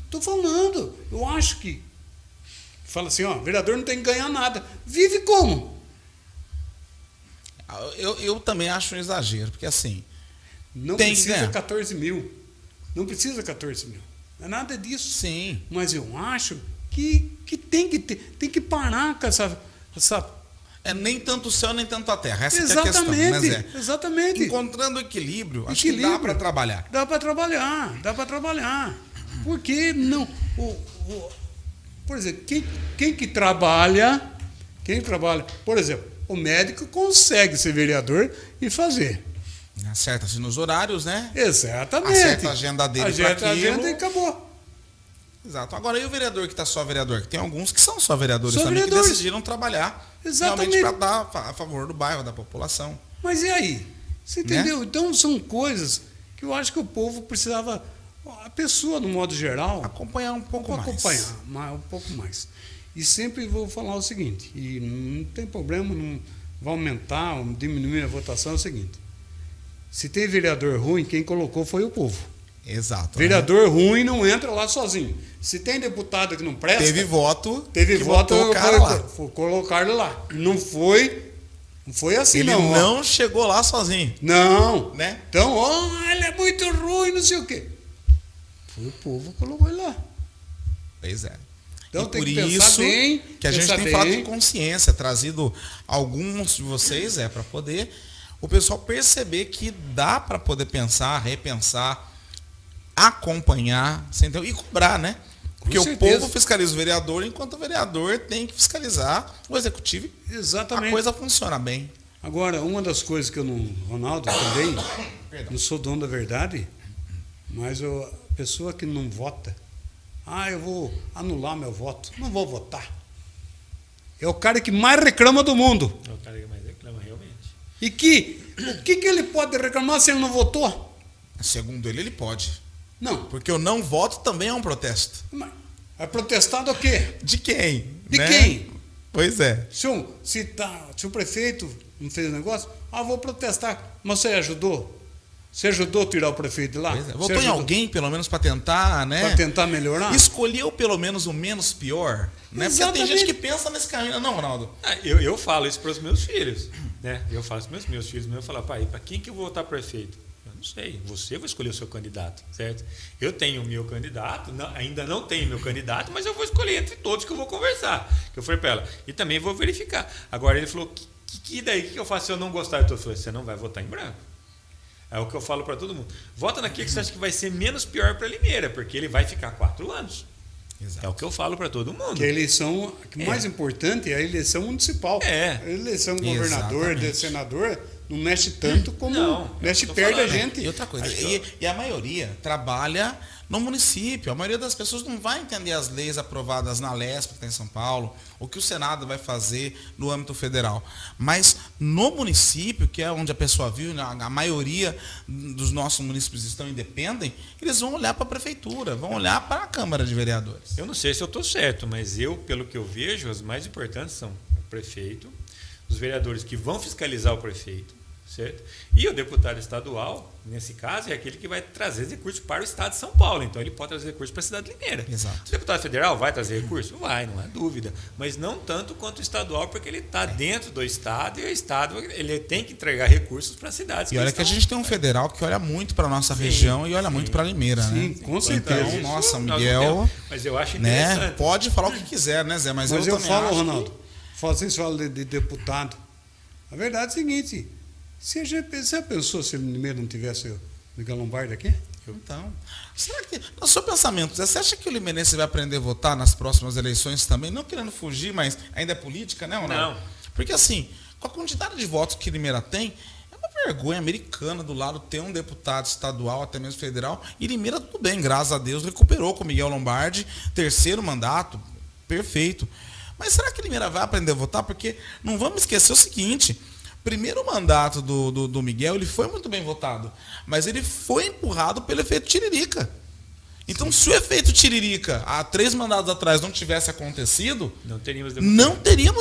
Estou falando. Eu acho que. Fala assim, vereador não tem que ganhar nada. Vive como? Eu também acho um exagero, porque assim. Não precisa 14 mil. Não precisa 14 mil. Não é nada disso. Sim. Mas eu acho que tem que parar com essa. Nem tanto o céu, nem tanto a terra. Essa é a questão, né, Zé? Exatamente. Encontrando equilíbrio, acho que dá para trabalhar. Dá para trabalhar. Por que não? Por exemplo, quem trabalha, por exemplo, o médico consegue ser vereador e fazer. Acerta-se nos horários, né? Exatamente. Acerta a agenda dele para aquilo. A agenda e acabou. Exato. Agora, e o vereador que está só vereador? Tem alguns que são só vereadores que decidiram trabalhar realmente para dar a favor do bairro, da população. Mas e aí? Você entendeu? Né? Então, são coisas que eu acho que o povo precisava, a pessoa, no modo geral... Acompanhar um pouco mais. Acompanhar um pouco mais. E sempre vou falar o seguinte, e não tem problema, não vai aumentar ou diminuir a votação, é o seguinte. Se tem vereador ruim, quem colocou foi o povo. Exato. Vereador ruim não entra lá sozinho. Se tem deputado que não presta... Teve voto colocar ele lá. Não foi assim, ele não. Ele não chegou lá sozinho. Não. Né? Então, ele é muito ruim, não sei o quê. Foi o povo que colocou ele lá. Pois é. Então e tem por que pensar isso bem, que a gente tem falado de consciência, trazido alguns de vocês para poder o pessoal perceber que dá para poder pensar, repensar, acompanhar, e cobrar, né? Porque o povo fiscaliza o vereador, enquanto o vereador tem que fiscalizar o executivo. Exatamente. A coisa funciona bem. Agora, uma das coisas que eu não... Ronaldo, também, não sou dono da verdade, mas a pessoa que não vota, eu vou anular meu voto. Não vou votar. É o cara que mais reclama do mundo. É o cara que mais reclama, realmente. E o que ele pode reclamar se ele não votou? Segundo ele pode. Não. Porque o não voto também é um protesto. É protestar do quê? De quem? De quem? Pois é. Se o prefeito não fez o negócio, vou protestar. Mas você ajudou? Você ajudou a tirar o prefeito de lá? Votou em alguém, pelo menos, para tentar, né? Para tentar melhorar? Escolheu, pelo menos, o menos pior. Né? Porque tem gente que pensa nesse caminho. Não, Ronaldo? Eu falo isso para os meus filhos. Né? Eu falo isso para os meus filhos. Eu falo, pai, para quem que eu vou votar prefeito? Eu não sei. Você vai escolher o seu candidato, certo? Eu tenho o meu candidato, ainda não tenho meu candidato, mas eu vou escolher entre todos que eu vou conversar. Que eu falei para ela. E também vou verificar. Agora, ele falou, que daí? O que eu faço se eu não gostar? Eu falei, você não vai votar em branco. É o que eu falo para todo mundo. Vota naquele que você acha que vai ser menos pior para Limeira, porque ele vai ficar 4 anos. Exato. É o que eu falo para todo mundo. Que a eleição, mais importante é a eleição municipal. A eleição de governador, de senador, não mexe tanto como mexe perto da gente. E outra coisa, e a maioria trabalha no município. A maioria das pessoas não vai entender as leis aprovadas na Lesp, que tem em São Paulo, o que o Senado vai fazer no âmbito federal. Mas no município, que é onde a pessoa vive, a maioria dos nossos municípios estão independem, eles vão olhar para a prefeitura, vão olhar para a Câmara de Vereadores. Eu não sei se eu estou certo, mas pelo que eu vejo, as mais importantes são o prefeito, os vereadores que vão fiscalizar o prefeito, certo? E o deputado estadual, nesse caso, é aquele que vai trazer recursos para o estado de São Paulo. Então, ele pode trazer recursos para a cidade de Limeira. Exato. O deputado federal vai trazer recursos? Vai, não há dúvida. Mas não tanto quanto o estadual, porque ele está dentro do estado e o estado ele tem que entregar recursos para as cidades. E olha que a gente tem um federal que olha muito para a nossa região e olha muito para Limeira, né? Com certeza. Então, nossa, Miguel... Mas eu acho interessante. Né? Pode falar o que quiser, né, Zé? Mas eu falo, Ronaldo, vocês falam de deputado. A verdade é o seguinte... Você já pensou se o Limeira não tivesse o Miguel Lombardi aqui? Então, será que, no seu pensamento, você acha que o limeirense vai aprender a votar nas próximas eleições também? Não querendo fugir, mas ainda é política, né? Ou não? Porque assim, com a quantidade de votos que Limeira tem, é uma vergonha americana do lado ter um deputado estadual, até mesmo federal, e Limeira, tudo bem, graças a Deus, recuperou com o Miguel Lombardi, 3º mandato, perfeito. Mas será que Limeira vai aprender a votar? Porque não vamos esquecer o seguinte... Primeiro mandato do Miguel, ele foi muito bem votado, mas ele foi empurrado pelo efeito Tiririca. Então, se o efeito Tiririca, há 3 mandatos atrás, não tivesse acontecido, não teríamos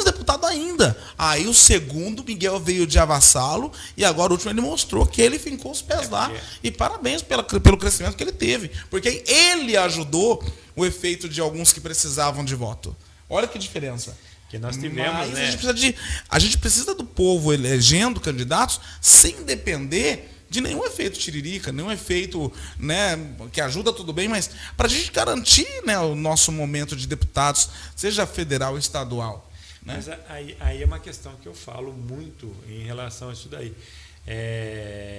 deputado ainda. Aí o segundo, Miguel veio de avassalo, e agora o último ele mostrou que ele fincou os pés lá. E parabéns pelo crescimento que ele teve, porque ele ajudou o efeito de alguns que precisavam de voto. Olha que diferença. Que nós tivemos, mas né? a gente precisa do povo elegendo candidatos sem depender de nenhum efeito Tiririca, nenhum efeito, né, que ajuda tudo bem, mas para a gente garantir, né, o nosso momento de deputados, seja federal ou estadual. Né? Mas aí é uma questão que eu falo muito em relação a isso daí.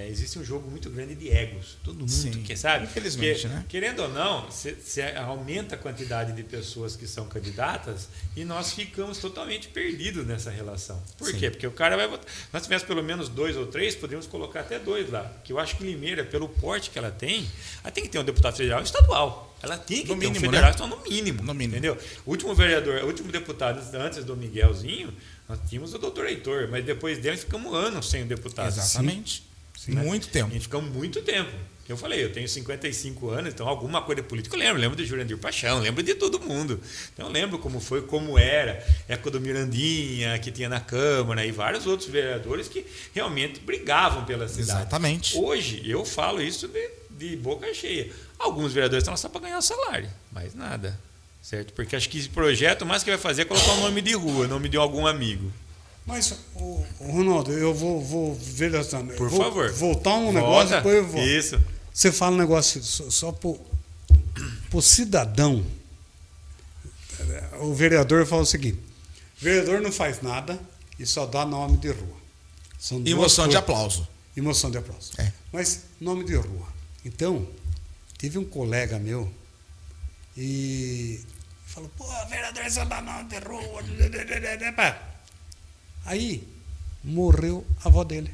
Existe um jogo muito grande de egos. Todo mundo quer, sabe? Infelizmente, né? Querendo ou não, você aumenta a quantidade de pessoas que são candidatas e nós ficamos totalmente perdidos nessa relação. Por quê? Porque o cara vai votar. Se nós tivéssemos pelo menos 2 ou 3, poderíamos colocar até 2 lá. Que eu acho que Limeira, pelo porte que ela tem que ter um deputado federal e estadual. Ela tem que ter um federal, né? No mínimo. Entendeu? O último deputado antes do Miguelzinho, nós tínhamos o doutor Heitor, mas depois dele ficamos anos sem o deputado. Exatamente. Muito tempo. E ficamos muito tempo. Eu falei, eu tenho 55 anos, então alguma coisa política eu lembro. Lembro de Jurandir Paixão, lembro de todo mundo. Então eu lembro como foi, como era, época do Mirandinha, que tinha na Câmara, e vários outros vereadores que realmente brigavam pela cidade. Exatamente. Hoje, eu falo isso de boca cheia. Alguns vereadores estão só para ganhar o salário, mais nada. Certo? Porque acho que esse projeto, o mais que vai fazer é colocar o nome de rua, nome de algum amigo. Mas, Ronaldo, eu vou ver essa. Por favor. Voltar um negócio, depois eu vou. Isso. Você fala um negócio só pro cidadão. O vereador fala o seguinte: o vereador não faz nada e só dá nome de rua. E moção de aplauso. E moção de aplauso. Mas nome de rua. Então, teve um colega meu e falou: pô, vereador só dá nome de rua. Aí morreu a avó dele.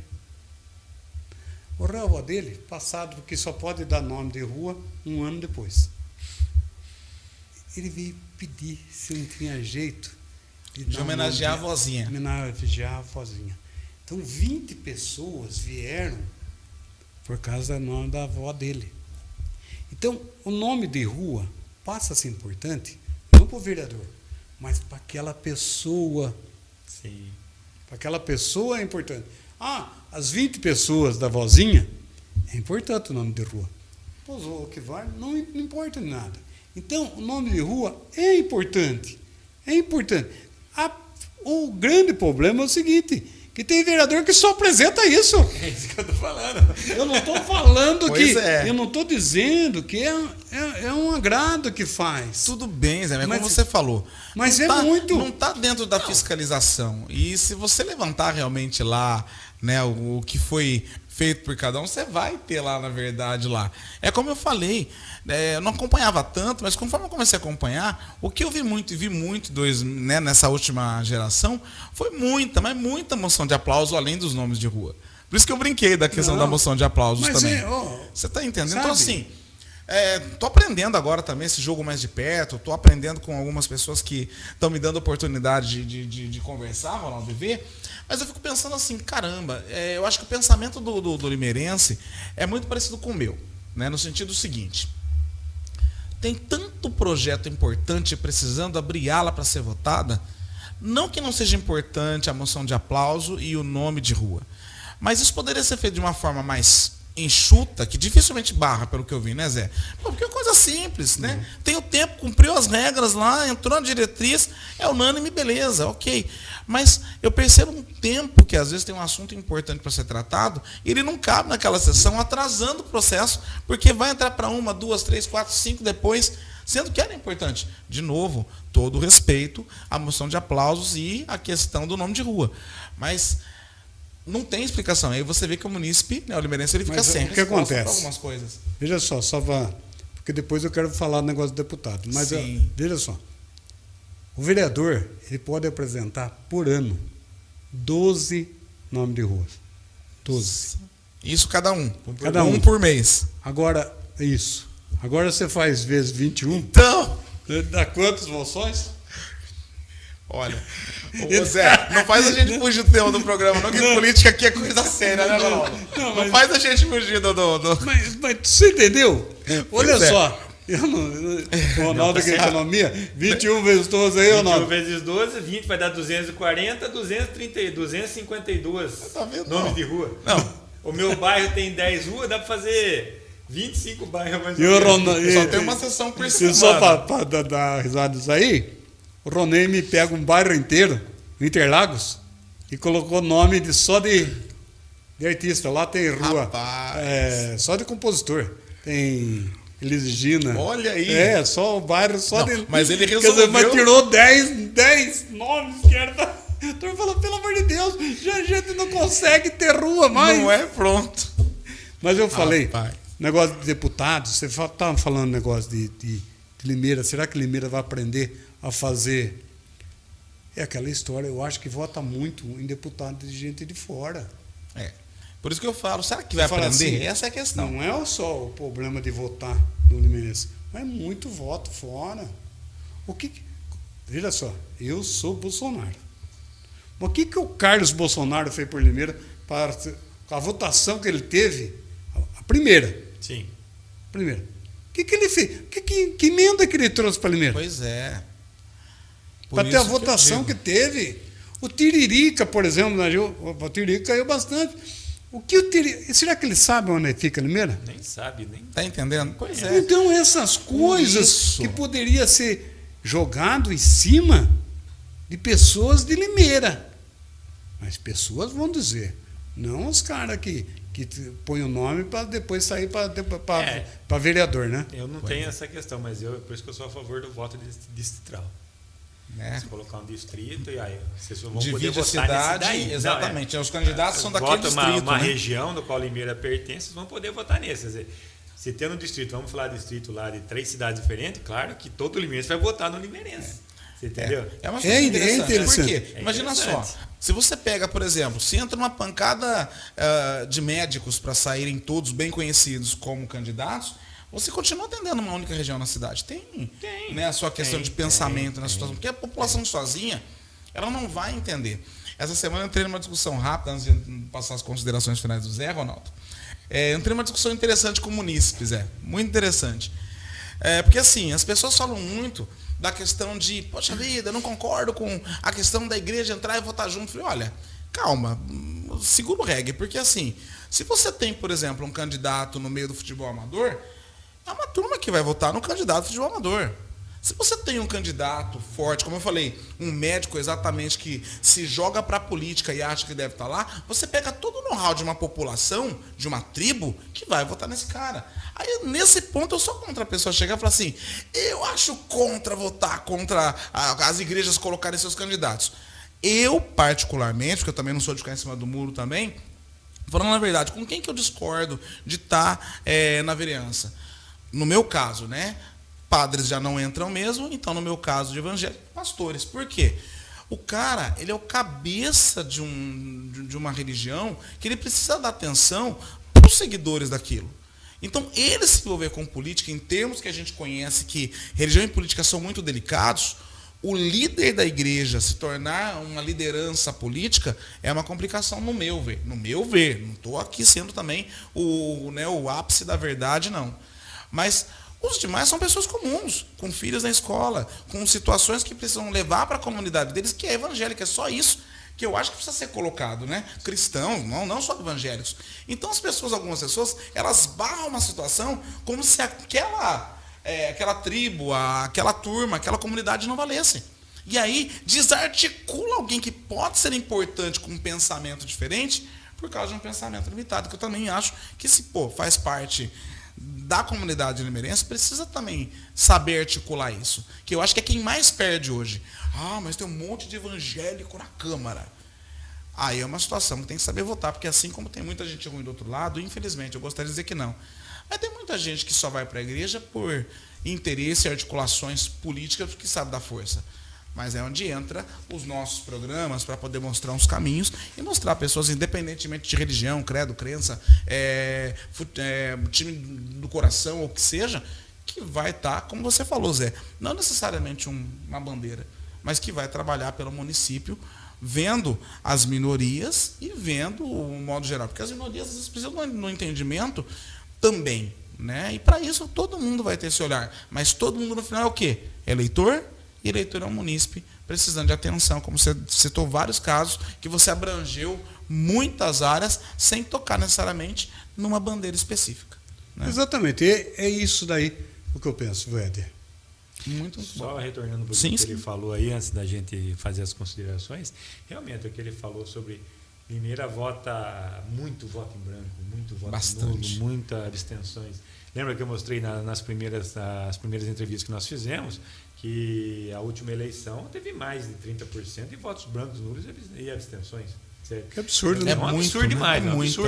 Morreu a avó dele, passado, porque só pode dar nome de rua um ano depois. Ele veio pedir se não tinha jeito de homenagear a vozinha. Homenagear a vozinha. Então, 20 pessoas vieram por causa do nome da avó dele. Então, o nome de rua passa a ser importante, não para o vereador, mas para aquela pessoa. Sim. Para aquela pessoa é importante. As 20 pessoas da vozinha, é importante o nome de rua. O que vai, não importa nada. Então, o nome de rua é importante. É importante. O grande problema é o seguinte, que tem vereador que só apresenta isso. É isso que eu estou falando. Eu não estou falando que... Eu não estou dizendo que é um agrado que faz. Tudo bem, Zé, mas como você falou. Mas não está dentro da fiscalização. E se você levantar realmente lá, né, o que foi feito por cada um, você vai ter lá, na verdade, lá. É como eu falei, eu não acompanhava tanto, mas conforme eu comecei a acompanhar, o que eu vi muito né, nessa última geração, foi muita moção de aplauso, além dos nomes de rua. Por isso que eu brinquei da questão da moção de aplausos também. Você está entendendo? Sabe? Então, assim, tô aprendendo agora também esse jogo mais de perto, tô aprendendo com algumas pessoas que estão me dando oportunidade de conversar, Ronaldo, e ver. Mas eu fico pensando assim, caramba, eu acho que o pensamento do limeirense é muito parecido com o meu, né? No sentido seguinte: tem tanto projeto importante precisando abrir ala para ser votada, não que não seja importante a moção de aplauso e o nome de rua, mas isso poderia ser feito de uma forma mais enxuta, que dificilmente barra, pelo que eu vi, né, Zé? Porque é coisa simples, né? Tem o tempo, cumpriu as regras lá, entrou na diretriz, é unânime, beleza, ok. Mas eu percebo um tempo que às vezes tem um assunto importante para ser tratado, e ele não cabe naquela sessão, atrasando o processo, porque vai entrar para 1, 2, 3, 4, 5 depois, sendo que era importante. De novo, todo o respeito à moção de aplausos e a questão do nome de rua. Mas não tem explicação. Aí você vê que o munícipe, né, o limeirense, ele fica sem. O que acontece? Algumas coisas. Veja só porque depois eu quero falar do negócio do deputado. Mas veja só. O vereador, ele pode apresentar por ano 12 nomes de ruas. 12. Isso cada um. Cada um por mês. Agora, isso. Agora você faz vezes 21. Então, dá quantas moções? Olha, Zé, não faz a gente fugir do tema do programa, não, que política aqui é coisa séria, né, Ronaldo? Não faz a gente fugir do... Mas você entendeu? Olha só. Ronaldo que é economia, 21 vezes 12 aí, Ronaldo. 21 vezes 12, 20 vai dar 240, 230, 252 nomes de rua. Não. O meu bairro tem 10 ruas, dá para fazer 25 bairros mais ou menos. Só tem uma sessão por semana. E só para dar risada disso aí, o Ronei me pega um bairro inteiro, Interlagos, e colocou nome só de artista. Lá tem rua só de compositor. Tem Elis Gina. Olha aí. Só o bairro, só de... Mas ele resolveu... Mas tirou 10 nomes que era... O doutor falou, pelo amor de Deus, já a gente não consegue ter rua mais. Não é pronto. Mas eu falei, negócio de deputados, você estava falando negócio de Limeira, será que Limeira vai aprender a fazer? É aquela história, eu acho que vota muito em deputado de gente de fora. Por isso que eu falo, será que vai aprender? Assim, essa é a questão. Não é só o problema de votar no Limeirense, mas é muito voto fora. Veja só, eu sou Bolsonaro. Mas o que o Carlos Bolsonaro fez por Limeira para a votação que ele teve? A primeira. Sim. Primeira. O que ele fez? Que emenda que ele trouxe para Limeira? Pois é. Para ter a votação que teve. O Tiririca, por exemplo, o Tiririca caiu bastante. O que eu teria. Será que ele sabe onde fica Limeira? Nem sabe, nem. Tá entendendo? Pois é. Então, essas coisas que poderia ser jogado em cima de pessoas de Limeira. Mas pessoas vão dizer, não os caras que põem o nome para depois sair para vereador, né? Eu não tenho essa questão, mas por isso que eu sou a favor do voto distrital. Se colocar um distrito e aí vocês vão poder votar cidade, nesse daí. exatamente. Os candidatos são daquele distrito. Uma região do qual Limeira pertence, vocês vão poder votar nesse. Quer dizer, se tendo um distrito, vamos falar de distrito lá de 3 cidades diferentes, claro que todo limeirense vai votar no limeirense. Você entendeu? É uma coisa interessante. Por quê? Imagina interessante. só, se você pega, por exemplo, se entra uma pancada de médicos para saírem todos bem conhecidos como candidatos, você continua atendendo uma única região na cidade. Tem né, a sua questão de pensamento na situação, porque a população sozinha, ela não vai entender. Essa semana eu entrei numa discussão rápida, antes de passar as considerações finais do Zé, Ronaldo. Entrei numa discussão interessante com munícipes, muito interessante. Porque assim, as pessoas falam muito da questão de, poxa vida, eu não concordo com a questão da igreja entrar e votar junto. Eu falei, olha, calma, segura o reggae, porque assim, se você tem, por exemplo, um candidato no meio do futebol amador, é uma turma que vai votar no candidato do futebol amador. Se você tem um candidato forte, como eu falei, um médico exatamente que se joga para a política e acha que deve estar lá, você pega todo o know-how de uma população, de uma tribo, que vai votar nesse cara. Aí, nesse ponto, eu sou contra a pessoa chegar e falar assim, eu acho contra votar contra as igrejas colocarem seus candidatos. Eu, particularmente, porque eu também não sou de ficar em cima do muro também, falando na verdade, com quem que eu discordo de estar na vereança? No meu caso, né? Padres já não entram mesmo, então no meu caso de evangélicos, pastores. Por quê? O cara, ele é o cabeça de uma religião que ele precisa dar atenção para os seguidores daquilo. Então, ele se envolver com política, em termos que a gente conhece que religião e política são muito delicados, o líder da igreja se tornar uma liderança política é uma complicação no meu ver. No meu ver, não estou aqui sendo também o ápice da verdade, não. Mas os demais são pessoas comuns, com filhos na escola, com situações que precisam levar para a comunidade deles, que é evangélica. É só isso que eu acho que precisa ser colocado, né? Cristãos, não só evangélicos. Então, algumas pessoas, elas barram uma situação como se aquela tribo, aquela turma, aquela comunidade não valesse. E aí, desarticula alguém que pode ser importante com um pensamento diferente por causa de um pensamento limitado, que eu também acho que se faz parte da comunidade limeirense, precisa também saber articular isso. Que eu acho que é quem mais perde hoje. Mas tem um monte de evangélico na Câmara. Aí é uma situação que tem que saber votar, porque assim como tem muita gente ruim do outro lado, infelizmente, eu gostaria de dizer que não. Mas tem muita gente que só vai para a igreja por interesse e articulações políticas, porque sabe da força. Mas é onde entra os nossos programas para poder mostrar uns caminhos e mostrar a pessoas, independentemente de religião, credo, crença, time do coração ou o que seja, que vai estar, como você falou, Zé, não necessariamente uma bandeira, mas que vai trabalhar pelo município, vendo as minorias e vendo o modo geral. Porque as minorias às vezes precisam no entendimento também, né? E para isso todo mundo vai ter esse olhar. Mas todo mundo no final é o quê? Eleitor? E eleitor é um munícipe precisando de atenção, como você citou vários casos, que você abrangeu muitas áreas sem tocar necessariamente numa bandeira específica. Né? Exatamente, é isso daí o que eu penso, Éder. Muito só bom. Retornando para o que ele falou aí, antes da gente fazer as considerações, realmente o que ele falou sobre Limeira vota muito voto em branco, muito voto nulo, muitas abstenções. Lembra que eu mostrei nas primeiras entrevistas que nós fizemos que a última eleição teve mais de 30% de votos brancos, nulos e abstenções. Que absurdo, né? É um absurdo demais, é muito.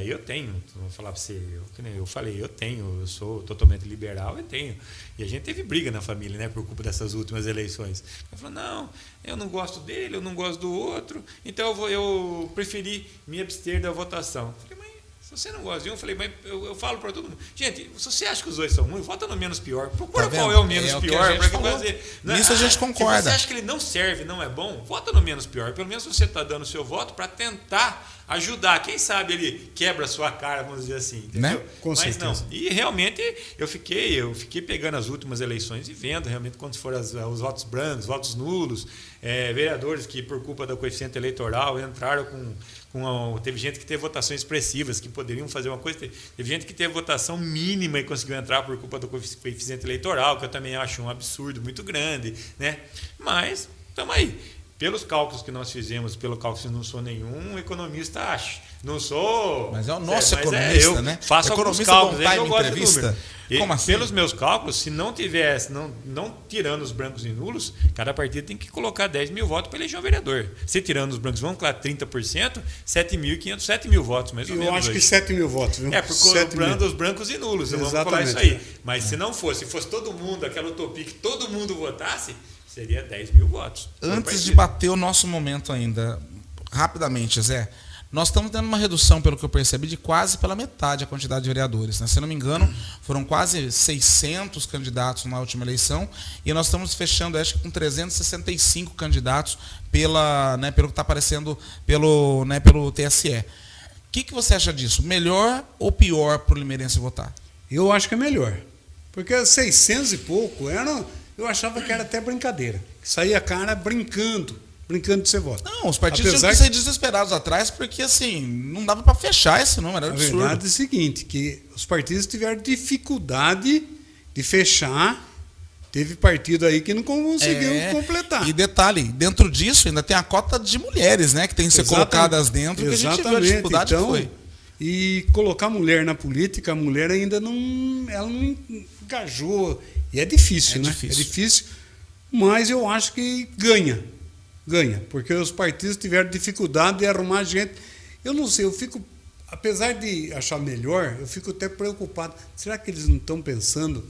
Eu tenho, vou falar para você, eu sou totalmente liberal e tenho. E a gente teve briga na família, né, por culpa dessas últimas eleições. Eu falei, não, eu não gosto dele, eu não gosto do outro, então eu preferi me abster da votação. Eu falei, mas se você não gosta de um, eu falei, mas eu falo para todo mundo, gente, se você acha que os dois são ruins, vota no menos pior. Procura qual é o menos pior. Nisso a gente concorda. Se você acha que ele não serve, não é bom, vota no menos pior. Pelo menos você está dando o seu voto para tentar ajudar. Quem sabe ele quebra a sua cara, vamos dizer assim. Entendeu? Né? Com certeza. Não. E realmente eu fiquei pegando as últimas eleições e vendo realmente quando foram os votos brancos, votos nulos, vereadores que por culpa do coeficiente eleitoral entraram Teve gente que teve votações expressivas, que poderiam fazer uma coisa. Teve gente que teve votação mínima e conseguiu entrar por culpa do coeficiente eleitoral, que eu também acho um absurdo muito grande, né? Mas, estamos aí. Pelos cálculos que nós fizemos, pelo cálculo que não sou nenhum economista, acho. Não sou... Mas é o nosso economista, né? Faço alguns cálculos, aí eu gosto do número. Como assim? Pelos meus cálculos, se não tivesse, não tirando os brancos e nulos, cada partido tem que colocar 10 mil votos para eleger um vereador. Se tirando os brancos, vamos colocar 30%, 7.500, 7 mil votos, mais ou menos. Eu acho que 7 mil votos, viu? Por os brancos e nulos, vamos falar isso aí. Mas se não fosse, se fosse todo mundo, aquela utopia que todo mundo votasse, seria 10 mil votos. Antes de bater o nosso momento ainda, rapidamente, Zé, nós estamos tendo uma redução, pelo que eu percebi, de quase pela metade a quantidade de vereadores, né? Se eu não me engano, foram quase 600 candidatos na última eleição e nós estamos fechando, acho que com 365 candidatos pelo que está aparecendo pelo TSE. O que você acha disso? Melhor ou pior para o limeirense votar? Eu acho que é melhor. Porque 600 e pouco, eu achava que era até brincadeira. Que saía cara brincando de ser voto. Não, os partidos tinham que ser desesperados atrás, porque assim, não dava para fechar esse número, era absurdo. A verdade é o seguinte, que os partidos tiveram dificuldade de fechar, teve partido aí que não conseguiu completar. E detalhe, dentro disso ainda tem a cota de mulheres, né, que tem que ser colocadas dentro, que a gente viu a dificuldade que foi. E colocar mulher na política, a mulher ainda não engajou, e é difícil, né? É difícil, mas eu acho que ganha, porque os partidos tiveram dificuldade de arrumar gente. Eu não sei, apesar de achar melhor, eu fico até preocupado. Será que eles não estão pensando,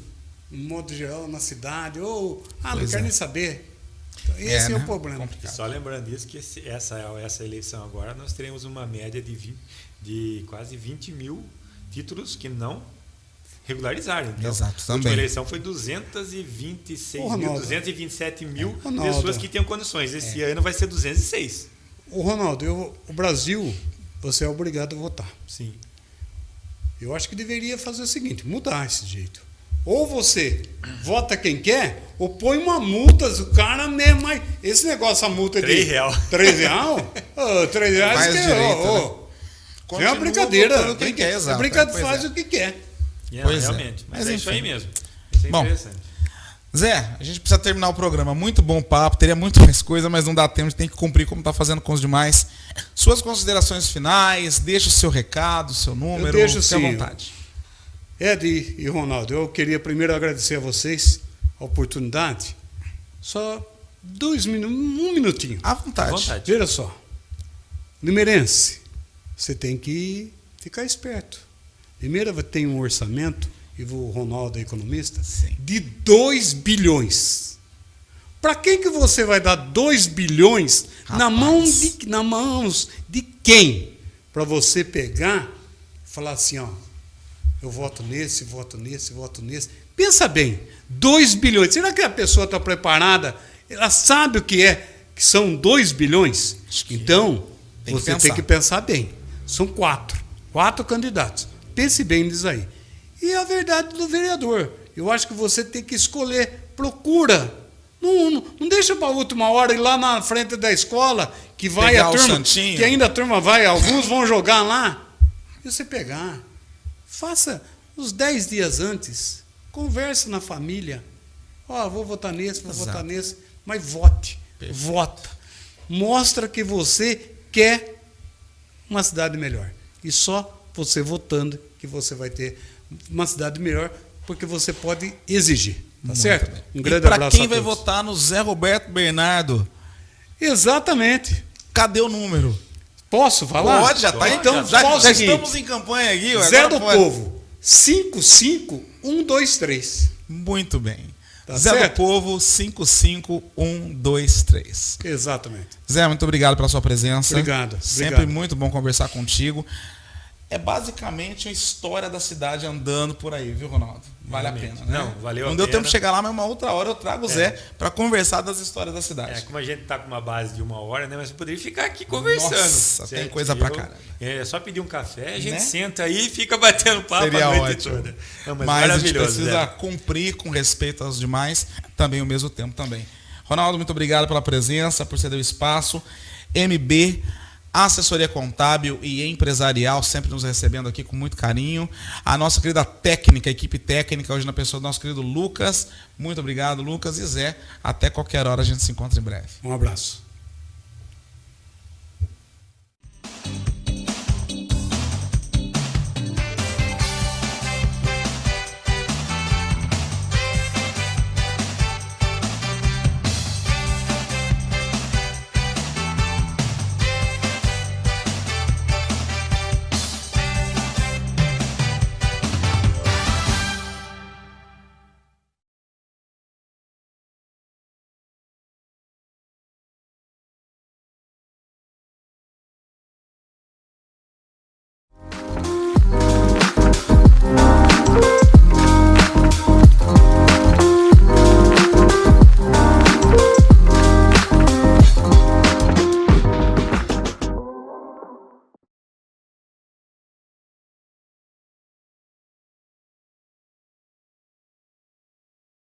no modo geral, na cidade? Ou, não quero nem saber. Então, esse é o problema. Complicado. Só lembrando isso, que essa eleição agora, nós teremos uma média de quase 20 mil títulos que não regularizaram. Então, exato, a última eleição foi 227 mil pessoas que tinham condições. Esse ano vai ser 206. Ronaldo, o Brasil, você é obrigado a votar. Sim. Eu acho que deveria fazer o seguinte, mudar esse jeito. Ou você vota quem quer, ou põe uma multa, o cara mesmo. Esse negócio, a multa de R$3. R$3? R$3 mais que direito, é uma brincadeira. Quem quer, exato. Brincadeira, faz o que quer. Realmente. Mas é isso aí mesmo. Isso é interessante. Zé, a gente precisa terminar o programa. Muito bom papo, teria muito mais coisa, mas não dá tempo, a gente tem que cumprir como está fazendo com os demais. Suas considerações finais, deixa o seu recado, o seu número, fique à vontade. Ed e Ronaldo, eu queria primeiro agradecer a vocês a oportunidade. Só 2 minutos, 1 minutinho. À vontade. Veja só, limeirense, você tem que ficar esperto. Primeiro tem um orçamento, e o Ronaldo é economista, de 2 bilhões. Para quem que você vai dar 2 bilhões na mãos de quem? Para você pegar e falar assim, eu voto nesse, voto nesse, voto nesse. Pensa bem, 2 bilhões. Será que a pessoa está preparada? Ela sabe o que são 2 bilhões? Então, você tem que pensar bem. São 4 candidatos. Pense bem nisso aí. E a verdade do vereador. Eu acho que você tem que escolher, procura. Não deixa para a última hora ir lá na frente da escola, que vai a turma, que ainda a turma vai, alguns vão jogar lá. E você pegar. Faça uns 10 dias antes. Converse na família. Vou votar nesse, vou votar nesse. Mas vote. Perfeito. Vota. Mostra que você quer uma cidade melhor. E só você votando que você vai ter uma cidade melhor, porque você pode exigir. Tá certo? Bem. Um grande abraço a todos. Para quem vai votar no Zé Roberto Bernardo? Exatamente. Cadê o número? Posso falar? Pode, já está. Então, já estamos em campanha aqui. Zé do Povo, 55123. Muito bem. Tá Zé certo? do Povo, 55123. Exatamente. Zé, muito obrigado pela sua presença. Obrigado. Sempre muito bom conversar contigo. É basicamente a história da cidade andando por aí, viu, Ronaldo? Vale a pena, né? Não, valeu a pena. Não deu tempo de chegar lá, mas uma outra hora eu trago o Zé para conversar das histórias da cidade. Como a gente tá com uma base de 1 hora, né? Mas você poderia ficar aqui conversando. Nossa, tem coisa pra caramba. É só pedir um café, a gente senta aí e fica batendo papo Seria a noite ótimo. toda. Não, mas a gente precisa cumprir com respeito aos demais, também ao mesmo tempo também. Ronaldo, muito obrigado pela presença, por ceder o espaço. MB A assessoria contábil e empresarial sempre nos recebendo aqui com muito carinho. A nossa querida técnica, equipe técnica, hoje na pessoa do nosso querido Lucas. Muito obrigado, Lucas. E Zé, até qualquer hora a gente se encontra em breve. Um abraço.